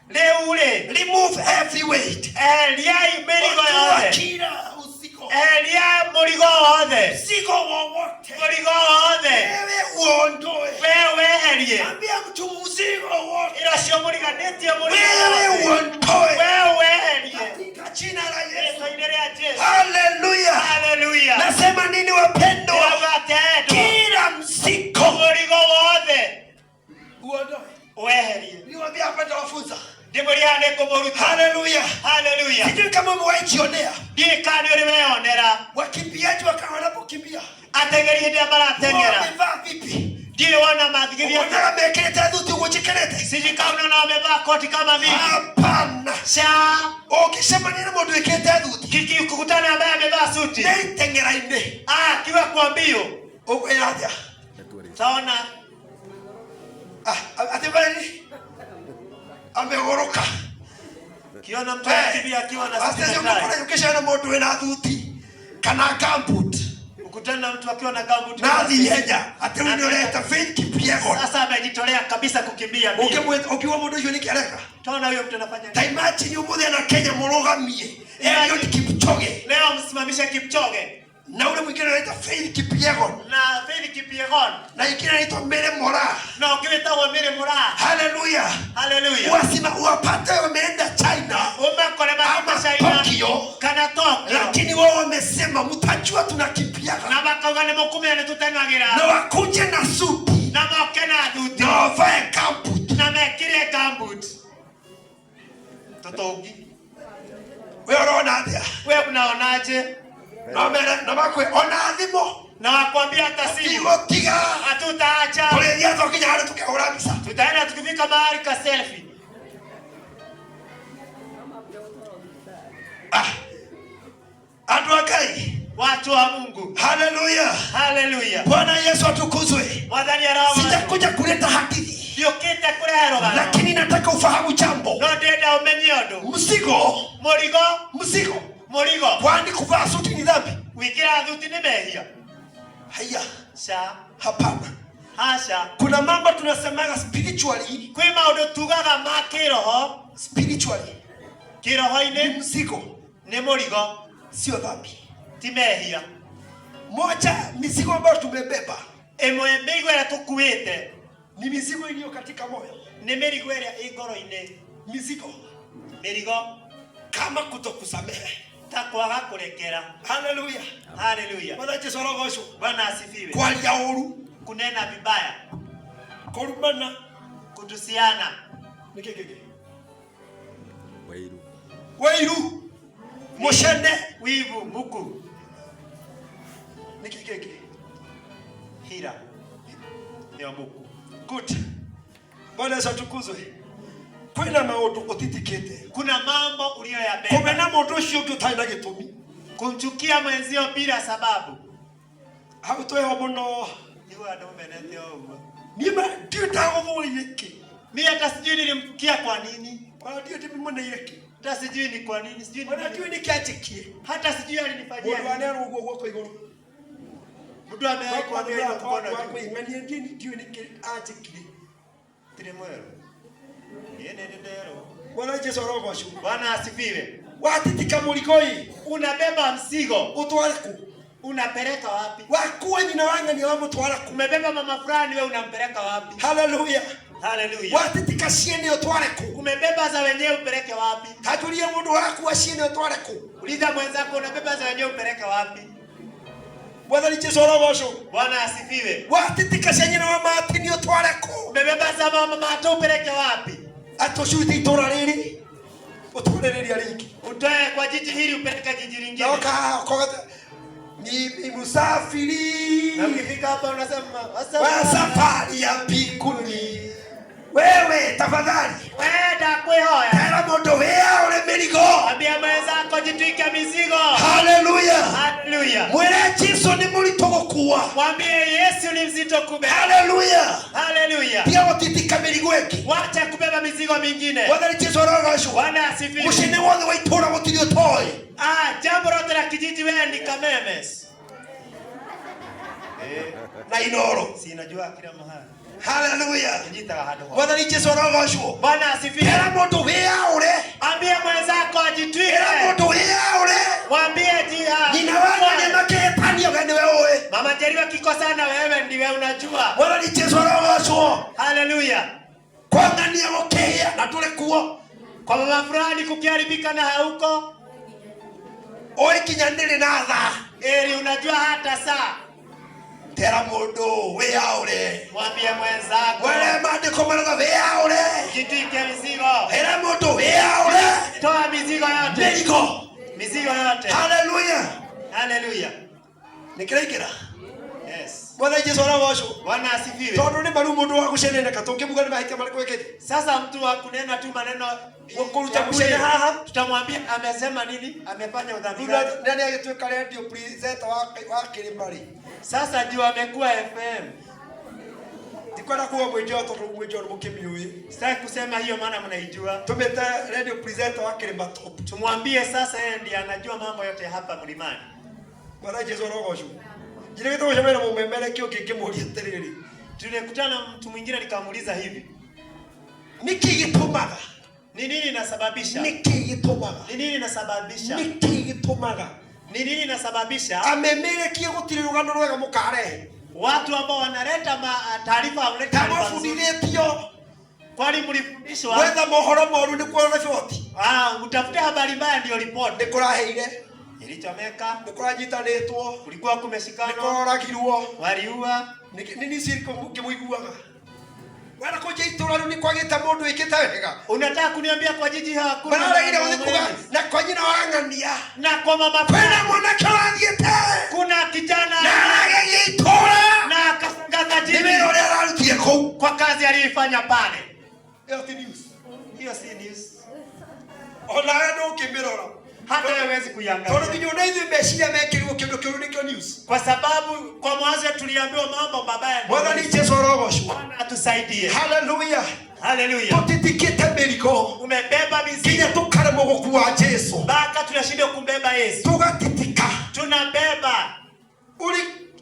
rĩu-rĩ remove every weight. eheriai mĩrigo Ondoa yothe, kila mzigo, eheria mũrigo wothe, mzigo wowote mũrigo wothe wewe uondoe. we weherie. Ambia mtu mzigo wote Ĩro cio mũriganĩtie mũrigo wewe wothe, uondoe we weherie katika jina la Yesu. rĩĩtwa-inĩ rĩa Jesũ. Haleluya. Haleluya. Nasema wakimbiaji wakawa wanapokimbia atengeri hende baratengera wamevaa vipi? ndio wana madhigiria Unaona mekeleta dhuti ugochikelete siji kama na wamevaa koti kama mimi hapana sha ukisema nini mtu mekeleta dhuti kiki kukutana ambaye amevaa suti tengera inde kiwa kwa mbio uko yaja taona atibali amegoroka kiona mtu akimbia akiwa na suti na tai ukishaona mtu ena dhuti kana gambut ukutana mtu akiwa na gambut na dhienya ati unaleta fake kipiego sasa amejitolea kabisa kukimbia ukiwa mtu hiyo ni kiareka taona huyo mtu anafanya taimachi ni umuthi na Kenya murogamie ndio Kipchoge leo msimamisha Kipchoge na ule mwingine anaitwa Faith Kipyegon na Faith Kipyegon na ingine anaitwa Mary Moraa na ukileta wa Mary Moraa haleluya haleluya wasima wapate wameenda China umekole baba China Tokyo kana Tokyo lakini wao wamesema mtajua tunakimbiaga na bakagane mokumya ne tutengagira na wakuje na suti na mokena duti na wavae gambut na mekire gambut totogi wewe unaona aje wewe unaonaje na bakwe ona thimo na wakwambia hata simu tiga hatutaacha tulia tukinya hadi tukahura misa tutaenda tukifika mahali ka selfie Adwakai watu wa Mungu haleluya haleluya Bwana Yesu atukuzwe mwadhani ya roho sitakuja kuleta hadithi ndio kita kule roho lakini nataka ufahamu jambo no deda umenyodo murigo kwani kuvaa suti ni dhambi wikira dhuti ni mehia haya sha hapana hasha kuna mambo tunasemaga spiritually kwa maodo tugaga makiroho spiritually kiroho ine mzigo ni murigo sio dhambi timehia moja mizigo ambayo tumebeba emwe mizigo ya tukuite ni mizigo iliyo katika moyo ni mirigo ya igoro ine mirigo kama kutokusamehe takwaga kurekera haleluya haleluya Bwana Yesu arogocwo Bwana asifiwe kwalia uru kunena vibaya kurumana kutusiana nikegege wairu moshene wivu buku nikegege hira ndio buku good Bwana Yesu atukuzwe kwina maundu utitikite kuna mambo uliyoyabeba kumena mundu ucio utaina gitumi kumchukia mwenzio bila sababu hautoe muno niwe ndo menete huo nima ndio tago yake mimi hata sijui nilimchukia kwa nini kwa ndio tipi mwana yake hata sijui ni kwa nini sijui bwana ndio nikiachikie hata sijui alinifanyia bwana anero ugo kwa iguru mtu amewekwa ndio mkono kwa imani ndio ndio nikiachikie tirimwero yene ndero Bwana Yesu arogocwo Bwana asifiwe watitika muligoi unabeba mzigo utwaraku unapeleka wapi wakuwa nyina wanga ni wamo twaraku umebeba mama fulani wewe unampeleka wapi haleluya haleluya watitika ciene utwaraku umebeba za wenyewe upeleke wapi kajulia mundu waku ciene utwaraku uliza mwenzako unabeba za wenyewe upeleke wapi Bwana Yesu arogocwo Bwana asifiwe watitika ciene wa matini utwaraku umebeba za mama mato upeleke wapi atoshuti itora riri utwalereria ringi utoe kwa jiji hili upeleke jiji lingine ni musafiri na ukifika hapa unasema wa safari ya mbinguni wewe tafadhali wenda kuihoya tera mondo wea ule mirigo ambia mwenzako jitwike mizigo haleluya haleluya mwele Yesu ni murito gukua mwambie Yesu ni mzito kubeba haleluya haleluya pia utitika mirigo eki wacha kubeba mizigo mingine Bwana Yesu arogocwo Bwana asifiwe mushene wothe wa itura gutirio toy jambo lote la kijiji wewe ni kamemes na inoro sinajua kila mahali haleluya kijita hado Bwana Yesu arogocwo Bwana asifiwe tera mondo wea ule ambia mwenzako ajitwike tera mondo wea ule mwambie nina wanga ni maketania gani wewe mama jeriwa kikosana wewe ndiwe unajua Bwana Yesu arogocwo haleluya kwangania gukehia na tule kuo kwa mama fulani kukiharibika na hauko oi kinyandire na tha eli unajua hata saa tera mundu wea ule mwambie mwenzako wale maandiko maraga wea ule jitwike mizigo tera mundu wea ule toa mizigo yote mirigo mizigo yote haleluya haleluya Nikiraikira. Yes. Bwana Yesu anawasho. Bwana asifiwe. Tondu ni maru mundu wa gucenene katongimuga ni mahita mari kwekete. Sasa mtu wa kunena tu maneno kuruta gucene haha tutamwambia amesema nini? Amefanya udhambi gani? Nani agituika radio presenter wa Kirimari. Sasa ndio amekuwa FM. Tikwenda kuwa mwejo tondu mwejo mukimiui. Sitaki kusema hiyo maana mnaijua. Tumeta radio presenter wa Kirimari. Tumwambie sasa yeye ndiye anajua mambo yote hapa mlimani. Bwana Yesu anawasho. Jile kitu shamera mumemele kio kikimuria tereri. Tulikutana mtu mwingine nikamuuliza hivi. Niki gitumaga. Ni nini inasababisha? Niki gitumaga. Ni nini inasababisha? Niki gitumaga. Ni nini inasababisha? Amemele kio gutire rugano rwega mukare. Watu ambao wanaleta taarifa huleta taarifa funditio. Kwani mlifundishwa? Wetha mohoro moru ni kuona ripoti. Utafute habari mbaya ndio report. Nikuraheire. Ilichomeka. Nikuranyithanitwo. Kulikuwa kumeshikana. Nikuragirwo. Waliua. Nini siriko kimuiguaga. Wana koja itura ni kwagita mundu wikite wega. Unataka kuniambia kwa jiji hakuna. Bararagire uthikuga na kwa nyina wangania. Na kwa mama kwena mwana karathiete. Kuna kijana na agege itura. Na akasangaza jiji. Nimero ile ararutie kou kwa kazi aliyofanya pale. Hiyo si news. Hiyo si news. Ona ndo kimirora. Hata hawezi kuiangalia. Toro kinyo naithi meshia mekiriwo kindu kiru nikyo news. Kwa sababu kwa mwanzo tuliambiwa mambo mabaya. Bwana ni Yesu rogoshwa. Bwana atusaidie. Hallelujah. Hallelujah. Tutikite merigo. Umebeba mizigo. Kile tukare mogoku wa Yesu. Baka tunashindwa kumbeba Yesu. Tugatitika. Tunabeba.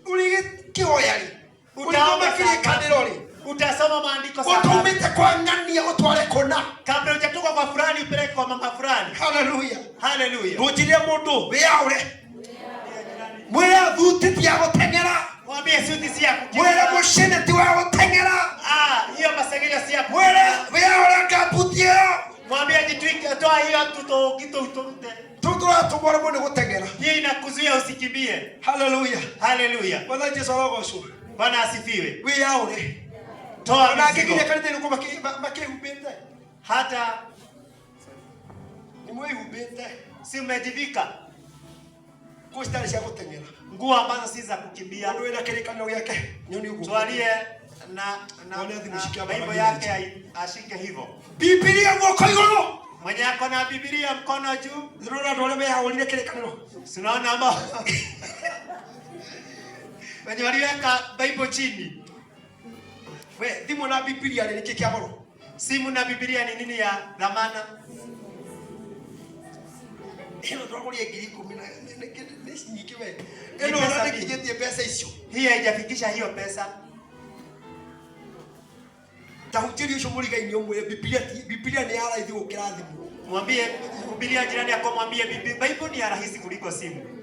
Uli kioyali. Utaomba kile kanirori. Utasoma maandiko sana. Utumite kwa ngania utware kona. Kabla hujatoka kwa fulani upeleke kwa mama fulani. Hallelujah. Hallelujah. Rujiria mundu wiaure. Mwera thuti ti ya gutengera. Mwambie suti si ya kukimbia. Mwera mushene ti wa gutengera. Hiyo masengenyo si ya kukimbia. Mwera wiaure kaputio. Mwambie jitwike toa hiyo kitu utumte. Tutura tumora mundu gutengera. Hii inakuzuia usikimbie. Hallelujah. Hallelujah. Bwana Yesu rogoshwa. Bwana asifiwe. Wiaure. Toa na kingine kanite nuko makehubete. Hata ni mwehubete. Si umejivika kustari cia gutengera. Nguo ambazo si za kukimbia. Ndio ina kirekano gyake. Nyoni uko. Twalie na Biblia yake ashike hivyo. Biblia ngoko iguru. Mwenye ako na Biblia mkono juu. Zirona ndo wale haulile kirekano. Sinaona ambao wenye waliweka Bible chini. We, thimu na Biblia ni kiki ya goro. Simu na Biblia ni nini ya dhamana? Hiyo ndo ngori ngiri 10 na nyingi we. Eno ndo kijetie pesa hizo. Hii haijafikisha hiyo pesa. Tahutiri hiyo muri inyo mwe Biblia ni ara hizo kirathimu. Mwambie Biblia jirani yako, mwambie Bible ni rahisi kuliko simu.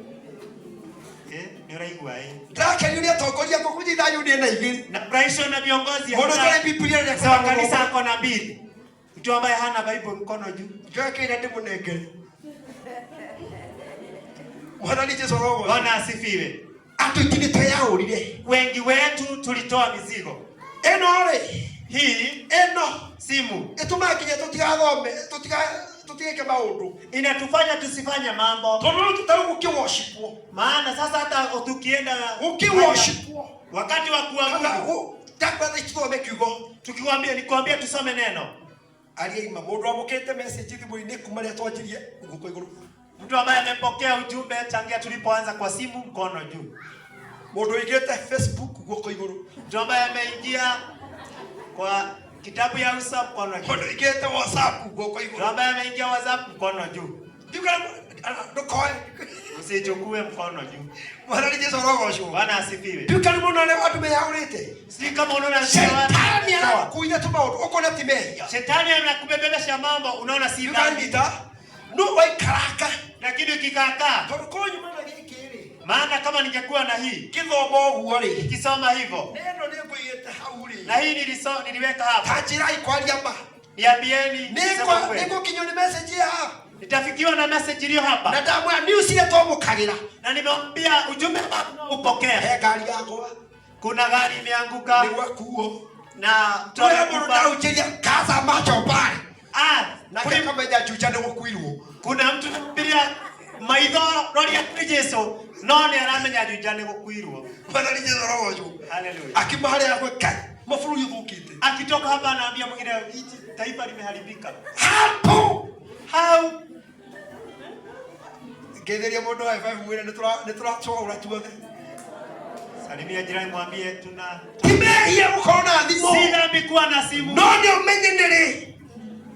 Ni raigwa Ndake yule atokoria kwa kujitha yule na igiri. Na praisho na viongozi hata. Mbona Biblia ni kwa kanisa yako na mbili. Mtu ambaye hana Bible mkono juu. Ndake ile ndimu negere. Bwana ni Yesu roho. Bwana asifiwe. Atukinite yaurire. Wengi wetu tulitoa mizigo. Eno ole. Hii simu. Etumakinya tutigathome, tutigeke maundu. Inatufanya tusifanye mambo. Tondu tutaruku kiwashipwo. Maana sasa hata tukienda ukiwashipwo. Wakati wa kuabudu. Takwa ithome kiugo. Nikwambie tusome neno. Aliyeima mundu amukete message thimu-ini kumaria twanjirie nguko iguru. Mtu ambaye amepokea ujumbe tangia tulipoanza kwa simu mkono juu. Mundu ingete Facebook nguko iguru. Mtu ambaye ameingia kwa kitabu ya WhatsApp mkono juu. Mundu ingete WhatsApp nguko iguru. Mtu ambaye ameingia WhatsApp mkono juu. Ndokoe. Usichukue mkono juu. Bwana ni Yesu roho shwo. Bwana asifiwe. Dukani muno leo watu meyaurite. Si kama unaona shetani anakuja tu maundu ukona timehia. Shetani anakubebesha mambo unaona si dhambi. No wai karaka. Lakini ukikaka. Torukonyu maana gikiri. Maana kama ningekuwa na hii. Kithomo guo ri. Nikisoma hivyo. Neno nikuiyete hauri. Na hii niliweka hapa. Tajira ikwalia ma. Niambieni. Niko kinyoni message hapa. Nitafikiwa na message iliyo hapa. Na damu ya news ile tomukagira. Na nimemwambia ujumbe upokea. Gari yako. Kuna gari imeanguka. Ni wakuo. Na toya muruda ujeria kaza macho pale. Na kama jajuja ni wakuirwo. Kuna mtu Biblia maitho roria Jesu no ni aramenya njane gukuirwo. Mwathani Jesu rogoco. Haleluya. Akimahali yako kai mafuru yuthukite. Akitoka hapa anaambia mwingine taifa limeharibika. Hapo. How? Getheria mundu wa 5 mwire nituracoa uratuothe. Salimia jirani mwambie tuna Timehia gukorwo na thimu. Si dhambi kuwa na simu. No ni umenye niri.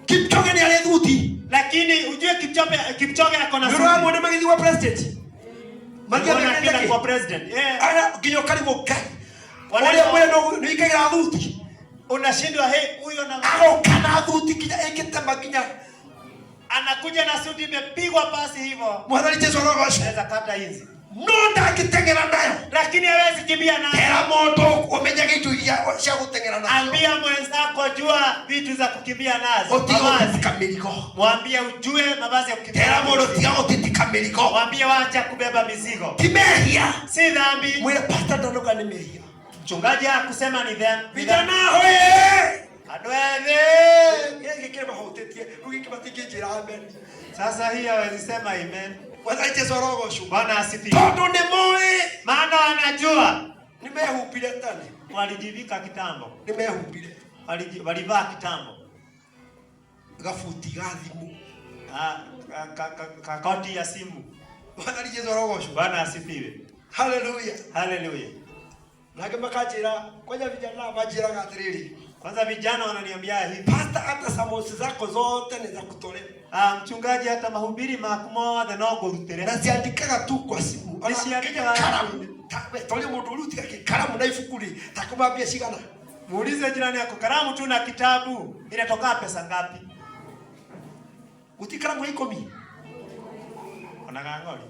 Kipchoge ni ari thuti. Lakini ujue Kipchoge ako na simu. Ndio mwone magithi wa president. Magia kwa president. Ana ginyo karibu kai. Wale mwene no ikagira thuti. Unashindwa huyo na ao kana thuti kija ekete maginya. Anakuja na suti imepigwa pasi hivyo. Mwathani Jesu rogoco. Anaweza kata hizi. No ndakitengera nayo. Lakini hawezi kimbia nayo. Tera moto umenya gitu cia gutengera nayo. Ambia mwenzako jua vitu za kukimbia nazo. Otiga mirigo. Mwambie ujue mavazi ya kukimbia. Tera moto tiga otitika mirigo. Mwambie waacha kubeba mizigo. Timehia. Si dhambi. Mwile pastor ndoka ni mehia. Mchungaji akusema ni dhambi. Vijana hoye. Adwethe. Yeye kile mahotetie. Ukikibatiki jira amen. Sasa hii hawezi sema amen. Mwathani Jesu rogoco. Bwana asifiwe. Tondu ni moe. Maana wanajua. Nimehubiri tani. Walijivika kitambo. Nimehubiri. Walivaa kitambo. Gafuti gathimu. Koti ya simu. Mwathani Jesu rogoco. Bwana asifiwe. Haleluya. Haleluya. Nake makajira kwanya vijana majira gatiriri. Kwanza vijana wananiambia hivi. Pastor hata samosi zako zote ni za kutolewa. Mchungaji hata mahubiri makumo the no gurutere. Na siandikaga tu kwa simu. Nisiandika kalamu. Tole mundu ruti kalamu na ifukuri. Takumwambia shigana. Muulize jirani yako kalamu tu na kitabu inatoka pesa ngapi? Uti kalamu iko mi. Ona ngangoli.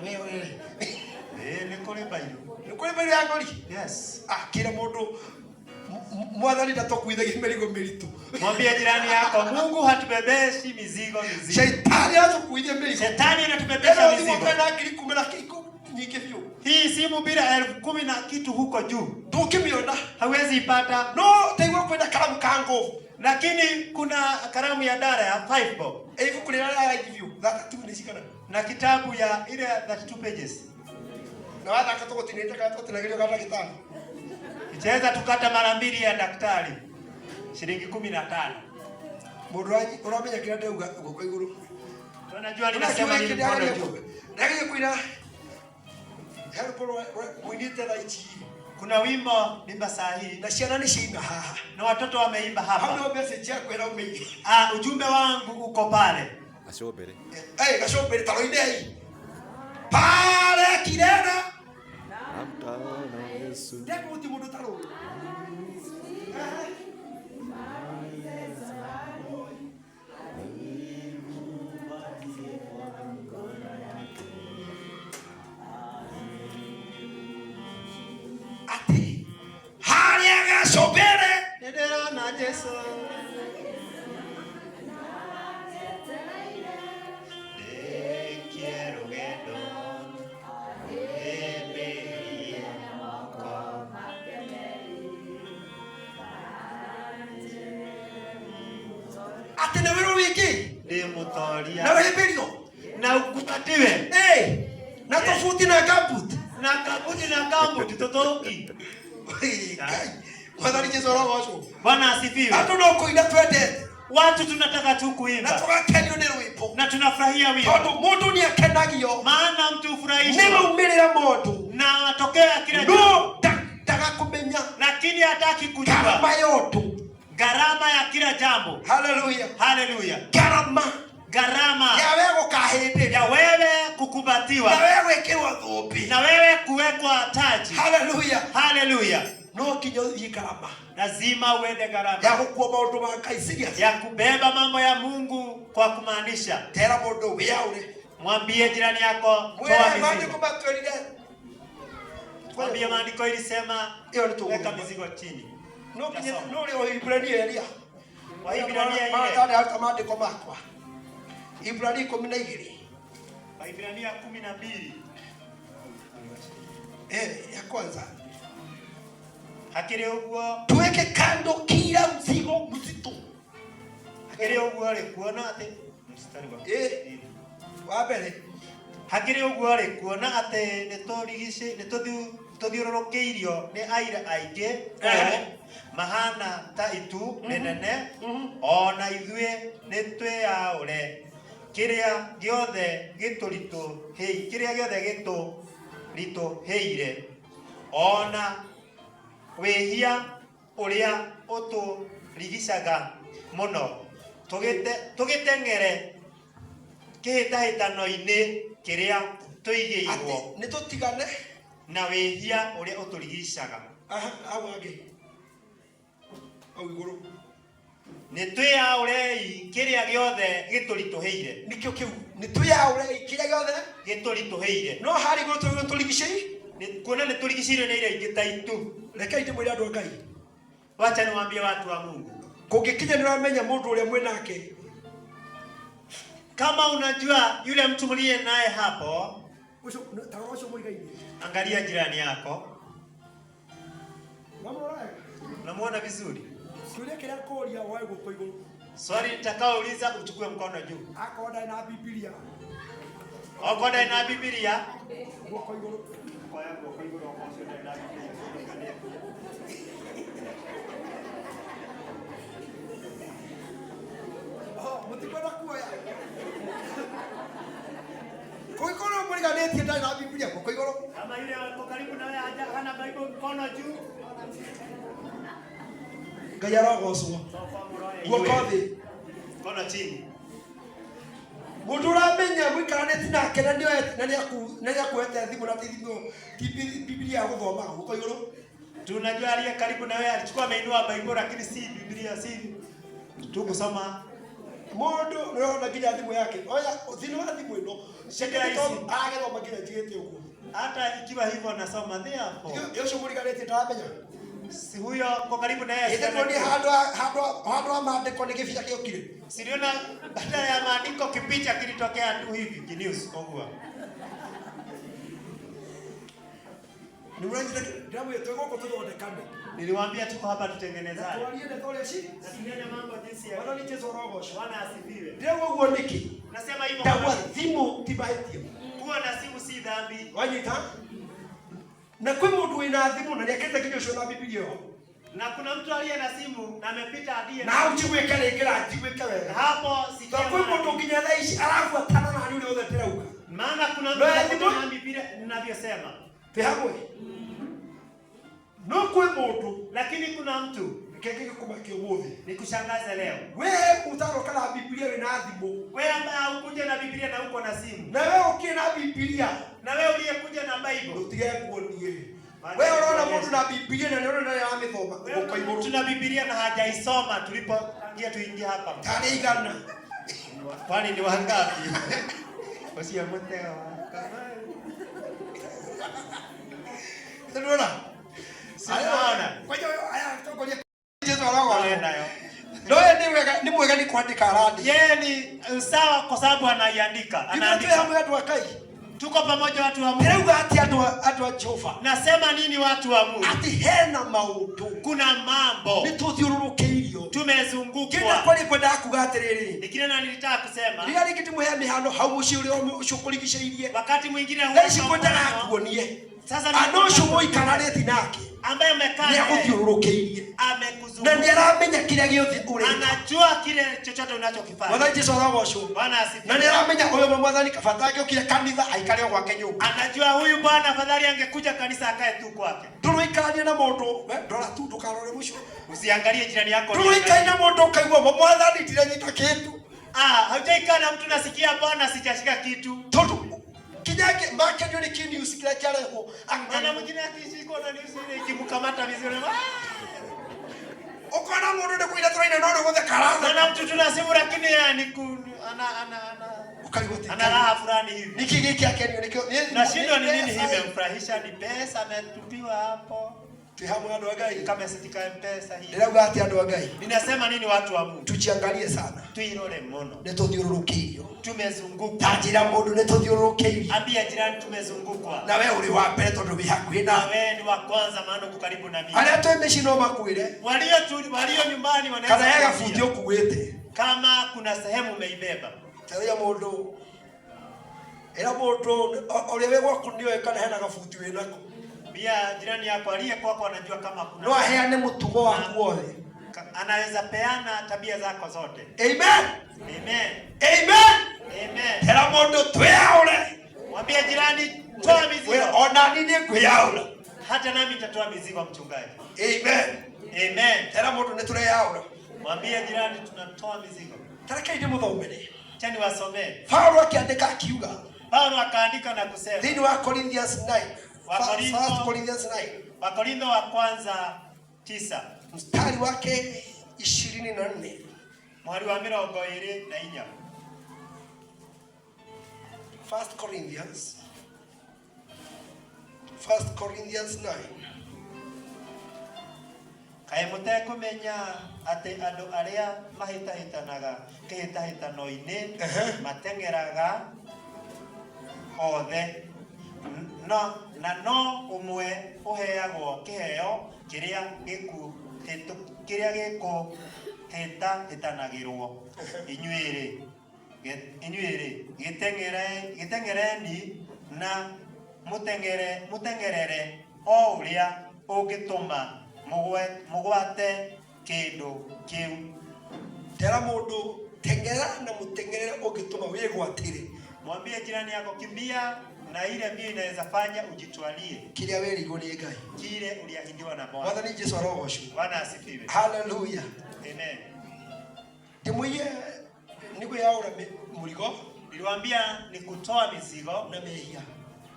Wewe. Nikole bayo. Nikole bayo ya ngoli. Yes. Kila mundu Mwathani ndatokuithagia mirigo miritu. Mwambie jirani yako Mungu hatubebeshi mizigo. Shetani hatukuithia mirigo. Shetani anatubebesha mizigo. Mbona akili kumela kiko nyingi vyo. Hii simu bila 10,000 na kitu huko juu. Tukimiona hawezi ipata. No, taiwa kwenda kalamu kango. Lakini kuna kalamu ya dara ya 5 bob. Hivi kulala hivyo. That tu nishikana. Na kitabu ya ile 32 pages. Na wala akatoka tinenda kata tunagilio kata kitabu. Icheza tukata mara 2 ya daktari. Shilingi 15. Mudwaji uramenya kila ndauga kwa iguru. Tunajua ninasema nini mkono juu. Nagije kuina. Helpo we need the right. Kuna wimbo nimba saa hii. Na ciana ni ciimba haha. Na watoto wameimba hapa. Hauna message yako ina umeingi. Ujumbe wangu uko pale. Gacobere. Gacobere taro-ini hii. Pale kirena. Amtana Yesu. Ndeko uti mundu taro. Ati. Haria gacobere. Ndero na Yesu. Ati na wewe wiki. Mutoria. Na wewe berio. Na ukupatiwe. Na tofuti na gambut. Na kabuti na gambut totoki. Kai. Mwathani Jesu rogoco. Bwana asifiwe. Hatuna kuina twende. Watu tunataka tu kuimba. Na tugakenio ni rwimbo. Na tunafurahia wimbo. Tondu mundu ni akenagio. Maana mtu ufurahishwa. Ni maumirira mundu. Na matokeo ya kila jambo. Taka kumenya. Lakini hataki kujua. Gharama yote. Gharama ya kila jambo. Haleluya. Haleluya. Gharama ya wewe ukahindi. Ya wewe kukubatiwa. Ya wewe kiwa dhubi. Na wewe kuwekwa taji. Haleluya. Haleluya. No kinyozi gharama. Lazima uende gharama. Ya kuwa maundu ma Ngai serious. Ya kubeba mambo ya Mungu kwa kumaanisha. Tera mundu wiaure. Mwambie jirani yako toa mizigo. Mwambie maandiko ilisema weka mizigo chini. No kinye no leo Ibrania elia. Wa Ibrania ile. Maana hata maandiko makwa. Ibrania 12. Ibrania 12. Ya kwanza. Hakiri uguo tuweke kando kila mzigo mzito. Hakiri uguo le kuona ate mstari wa wa mbele hakiri uguo ri kuona ate nituthiururukeirio ni aira aingi mahana ta itu nenene ona ithue nitweaure kiria giothe giturito hei kiria giothe giturito heire ona wehia uria uturigicaga muno tugitengere kihitahitano-ini kiria tuigiirwo ni tutigane na wehia uria uturigicaga awage au iguru ni twiaure kiria giothe giturituheire nikio kiu ni twiaure kiria giothe giturituheire no hari iguru turigicei ni kuona ni turigicire ni ira ingi ta itu reke ite mwira andu Ngai wacha niwaambie watu wa Mungu kungikinya niramenya mundu uria mwenake kama unajua yule mtu mlie naye hapo angalia jirani yako unamuona vizuri swali nitakaouliza uchukue mkono juu akoda na Biblia okoda na Biblia mutikona kuoya koikoro muriganĩtie ndari na Biblia koikoro kama yule wako karibu na wewe haja hana Bible mkono juu Ngai arogocwo guoko thi mkono chini mundu uramenya muikaranĩtie nake na nĩakuhete thimũ na Biblia ya gũthoma koikoro tunajua aliye karibu na wewe alichukua ameinua Bible lakini si Biblia si tu kusoma mundu nirona nginya thimu yake oya thini wa thimu ino agethoma nginya njigite uguo hata ikiwa hivyo nasoma therefore yocio muriganĩtie ndaramenya si huyo kwa karibu na yeye ite ni handwa maandiko ni gibia giokire siliona badala ya maandiko kipicha kilitokea tu hivi kinews ogua ni mwanzo ndio twegoko tuthondekane niliwaambia tuko hapa tutengenezane tualiende tole shi tusiende mambo jinsi ya wana nichezo rogosh wana asifiwe ndio guo niki nasema hivyo kwa thimu tibahitie kuwa na simu si dhambi wanyita na kwa mundu ina thimu na niekete kinyo cio na Biblia na kuna mtu aliye na simu na amepita adie na ujiweke lekera jiweke wewe hapo sikia kwa mundu kinya thaici arafu atana na ni ule utheterauka maana kuna mtu na Biblia ninavyosema tehamwe no kwa mundu lakini kuna mtu keke kubakio muthi nikushangaze leo wewe utaroka na Biblia wina thimu wewe ambaye ukuje na Biblia na uko na simu na wewe ukie na Biblia na wewe uliyekuja na Bible utige kuonie wewe unaona mtu na Biblia na unaona naye amethoma kwa hivyo tuna Biblia na hajaisoma tulipoingia tuingia hapa tani igana kwani ni wangapi basi ya mteo tunaona Siona. Kwa hiyo haya tukoje Yesu alawa. Ndio ni mwega ni kuandika radi. Yeye ni sawa kwa sababu anaiandika. Anaandika watu wa Kai. Tuko pamoja watu wa Mungu. Leo ati watu wa Jehova. Nasema nini watu wa Mungu? Ati hena maundu. Kuna mambo. Nituthiururukeirio. Tumezungukwa. Kina kwani kwenda kugatiriri. Nikile na nilitaka kusema. Ndio kitu muhe mihano hau muci uri ucukurigiceirie. Wakati mwingine huwa kwenda kuonie. Sasa anosho moikarareti nake. Ambaye amekaa ni akuthiururukeirie amekuzunguka na ni aramenya kiria giothe uri anajua kile chochote unachokifanya mwathani Yesu arogocwo Bwana asifiwe na ni aramenya huyo mwathani kabata giokire kanitha aikare gwake nyumba anajua huyu bwana afadhali angekuja kanisa akae tu kwake turuikanie na mundu ndora tu tukarore mwisho usiangalie jirani yako turuikanie na mundu kaigwa mwathani tiranyita kitu haujaikaa na mtu nasikia bwana sijashika kitu tondu kijake mbake ndio nikini usikira kyaleho ana mwingine akishiko na news ile ikimkamata vizuri ukona mundu ndio kuira turaina nono gothe karanga na mtu tunasimu lakini yani ana raha fulani hivi niki giki akenio nikio na shindo ni nini hivi mfurahisha ni pesa ametupiwa hapo tuhamu andu wa Ngai kama sitika mpesa hii ndio gati andu wa Ngai ninasema nini watu wa Mungu tujiangalie sana tuirore mono netuthiururukeirio tumezungukwa tajira mundu netuthiururukeirio ambia jirani tumezungukwa na wewe uri wa mbere tondu wi hakuhi na wewe ni wa kwanza maana uko karibu na mimi aria twe micino makuire walio nyumbani wanaweza kana yaga futhio kuwete kama kuna sehemu umeibeba taria mundu Era moto ole wewe kunio kana hena gafuti we nako. Pia jirani yako aliye kwako anajua kama kuna. No aheane mutugo waku wothe. Anaweza peana tabia zako zote. Amen. Amen. Amen. Amen. Era moto tweaure. Mwambie jirani toa mizigo. Wewe ona nini kuyaura? Hata nami nitatoa mizigo mchungaji. Amen. Amen. Era moto netureyaura. Mwambie jirani tunatoa mizigo. Tareke muthomere. Chani wasomee. Paulo akiandika akiuga. Paulo akaandika na kusema. Then wa Corinthians 9. First Corinthians 9. Wakorintho wa kwanza 9. Mstari wake 24. Mwari wa 24. First Corinthians 9. Kae mutekumenya ati andu aria mahitahitanaga kihitahitano-ini matengeraga othe no umwe uheagwo kiheo kiria gikuhitanagirwo inyuiri gitengereni na mutengerere o uria ungituma mugwate kindu kiu. Tera mundu tengera na mutengerere ungituma wigwatire. Mwambie jirani yako kimbia na ile mbio inaweza fanya ujitwalie kile wewe ligo ni Ngai, kile uliahidiwa na Bwana. Bwana ni Yesu arogosho. Bwana asifiwe. Hallelujah. Amen. Timuye niko yaura murigo. Niliwaambia ni kutoa mizigo na mehia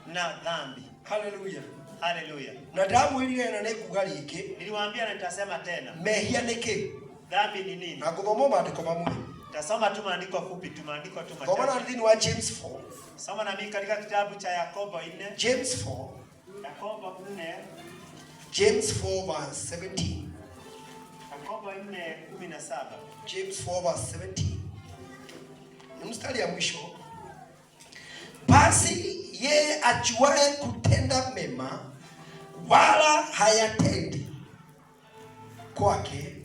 na dhambi. Hallelujah. Hallelujah. Na damu ile na nekugali iki. Niliwaambia na nitasema tena. Mehia niki. Dhambi ni nini? Na kuthoma maandiko mamwe. Tasoma tu maandiko fupi, tu maandiko tu machache. Kwa maana ndini wa James 4. Soma na mimi katika kitabu cha Yakobo 4. James 4. Yakobo 4. James 4 verse 17. Yakobo 4:17. James 4 verse 17. Ni mstari ya mwisho. Basi yeye ajuaye kutenda mema wala hayatendi kwake,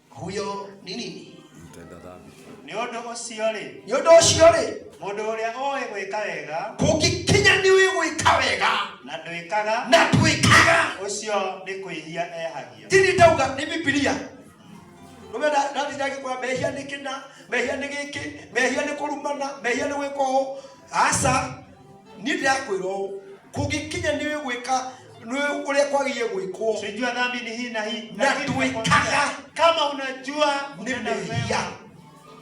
huyo ni nini? Mtenda dhambi. Ni ondo ociore. Ni ondo ociore. Mundu uria oe gwika wega. Kugikinya ni we gwika wega. Na ndwikaga. Na ndwikaga. Ucio ni kuihia ehagia. Tini tauga ni Biblia. Rumena ndati kwa mehia ni kina, mehia ni giki, mehia ni kurumana, mehia ni weko. Asa ni ndakwiro kugikinya ni we gwika niwe ule kwagiye gwikwo. Sijua dhambi ni hii na hii. Na ndwikaga. Kama unajua ni mehia.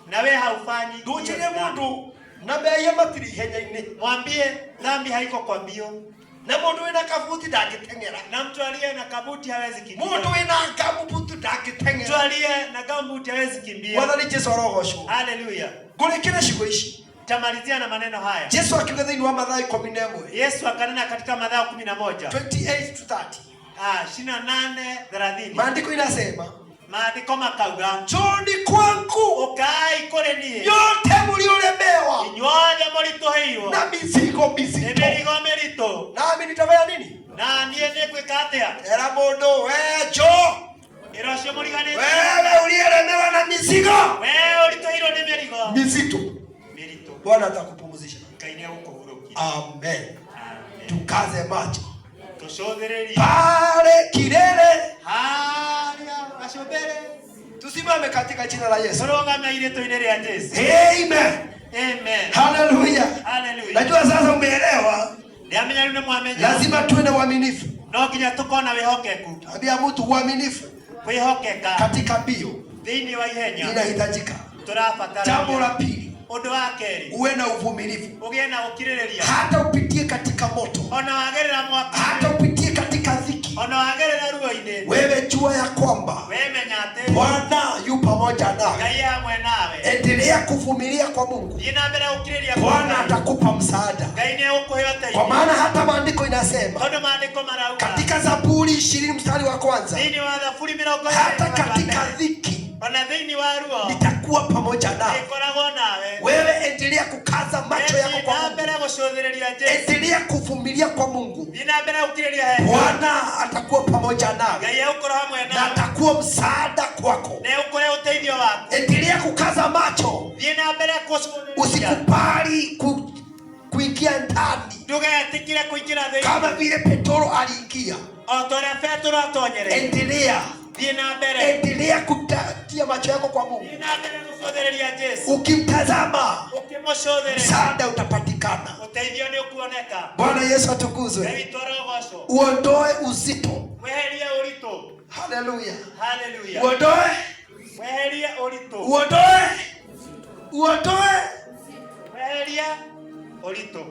Na we haufanyi. Ndujire mundu na mehia matiri henya-ini. Mwambie dhambi haiko kwa mbio. Na mundu wina kabuti ndangitengera. Na mtu aliye na kabuti hawezi kimbia. Mundu wina kabuti ndangitengera. Mtu aliye na kabuti hawezi kimbia. Bwana ni Yesu arogocwo. Hallelujah. Ngurikire ciugo ici. Tamalizia na maneno haya. Yesu akiuga thĩinĩ wa Mathayo 11. Yesu akanena katika Mathayo 11. 28 to 30. 28:30. Maandiko inasema, maandiko makauga, njoni kwangu ukai kore niĩ nyote mliolemewa inyuothe mũritũhĩirwo na mizigo mizito. mĩrigo mĩritũ, nami nitafanya nini? na niĩ nĩngwĩka atĩa? Era mũndũ wejo wĩra ũcio mũriganĩtie, wewe uliyelemewa na mizigo, wewe ũritũhĩirwo nĩ mĩrigo mizito, mĩritũ, Bwana atakupumzisha. Ngai nĩegũkũhurũkia. Amen. Tukaze macho tucũthĩrĩrie pale kilele, harĩa acũmbĩre, tusimame katika jina la Yesu. tũrũgame irĩtũ-inĩ rĩa Jesũ. Amen. Amen. Hallelujah. Hallelujah. Najua sasa umeelewa. Ndiamenya rĩu nĩ mwamenya. Lazima tuwe na uaminifu. No nginya tukona wĩhokeku. Ambia mtu uaminifu Kwĩhokeka katika mbio thĩinĩ wa ihenya inahitajika. Tũrabatara. Jambo la pili, ũndũ wa kerĩ, uwe na uvumilivu. ũgĩe na ũkirĩrĩria. Hata upitie katika moto, Ona wagerera mwaki, hata upitie katika dhiki, ona wagerera ruo-inĩ, wewe jua ya kwamba wemenya atĩ Bwana yu pamoja nawe. Ngai hamwe nawe. Endelea kuvumilia kwa Mungu. Thiĩ na mbere gũkirĩria. Bwana atakupa msaada. Ngai nĩegũkũhe ũteithio. Kwa maana hata maandiko inasema Tondũ maandiko marauga katika Zaburi 20 mstari wa kwanza, thĩinĩ wa Thaburi 20 hata katika dhiki ona thĩinĩ wa ruo nitakuwa pamoja nawe. nĩngoragwo nawe. Wewe endelea kukaza macho yako kwa Thiĩ na Mungu. mbere gũcũthĩrĩria Jesũ. Endelea kuvumilia kwa Mungu. Thiĩ na mbere gũkirĩria Jesũ. Bwana atakuwa pamoja nawe Ngai egũkorwo hamwe na nawe. atakuwa msaada kwako. Nĩegũkũhe ũteithio waku. Endelea kukaza macho. Thiĩ na mbere gũcũthĩrĩria. Usikubali kuingia ndani ndugetikire kuingira thĩinĩ kama vile Petro aliingia. o ta ũrĩa Petro atonyere. Endelea, thiĩ na mbere, endelea kutia macho yako kwa Mungu. thiĩ na mbere gũcũthĩrĩria Jesu. Ukimtazama ũkĩmũcũthĩrĩria msaada utapatikana. ũteithio nĩ ũkuoneka. Bwana Yesu atukuzwe. Ngai witũ arogocwo. Uondoe uzito. Weherie ũritũ. Haleluya. Haleluya. Uondoe, weherie ũritũ. uondoe, uondoe. Weherie ũritũ.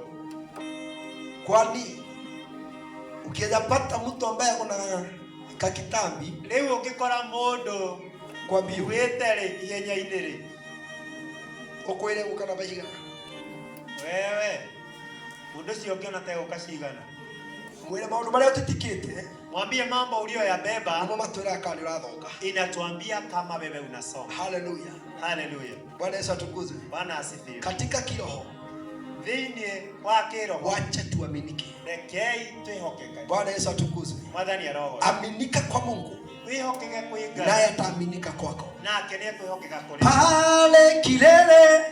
Kwani ukijapata mtu ambaye kuna kakitambi rĩu ũngĩkora mũndũ kwa biu wĩtere ihenya-inĩ rĩ, ukwire gukana baigana wewe mũndũ ũcio ũngĩona ta gũka cigana, mwire maũndũ marĩa ũtitikĩte, mwambie mambo uliyoyabeba namo matwĩra kana ũrathonga. inatuambia kama wewe unasoma. Haleluya. Haleluya. Bwana Yesu atukuzwe. Bwana asifiwe. Katika kiroho thĩinĩ wa kĩroho wacha tuaminike. rekei twĩhokeke. Bwana Yesu atukuzwe. Mwathani aroho. Aminika kwa Mungu wĩhokeke kwĩ Ngai naye ataaminika kwako. nake nĩ ekwĩhokeka kũrĩ Pale kilele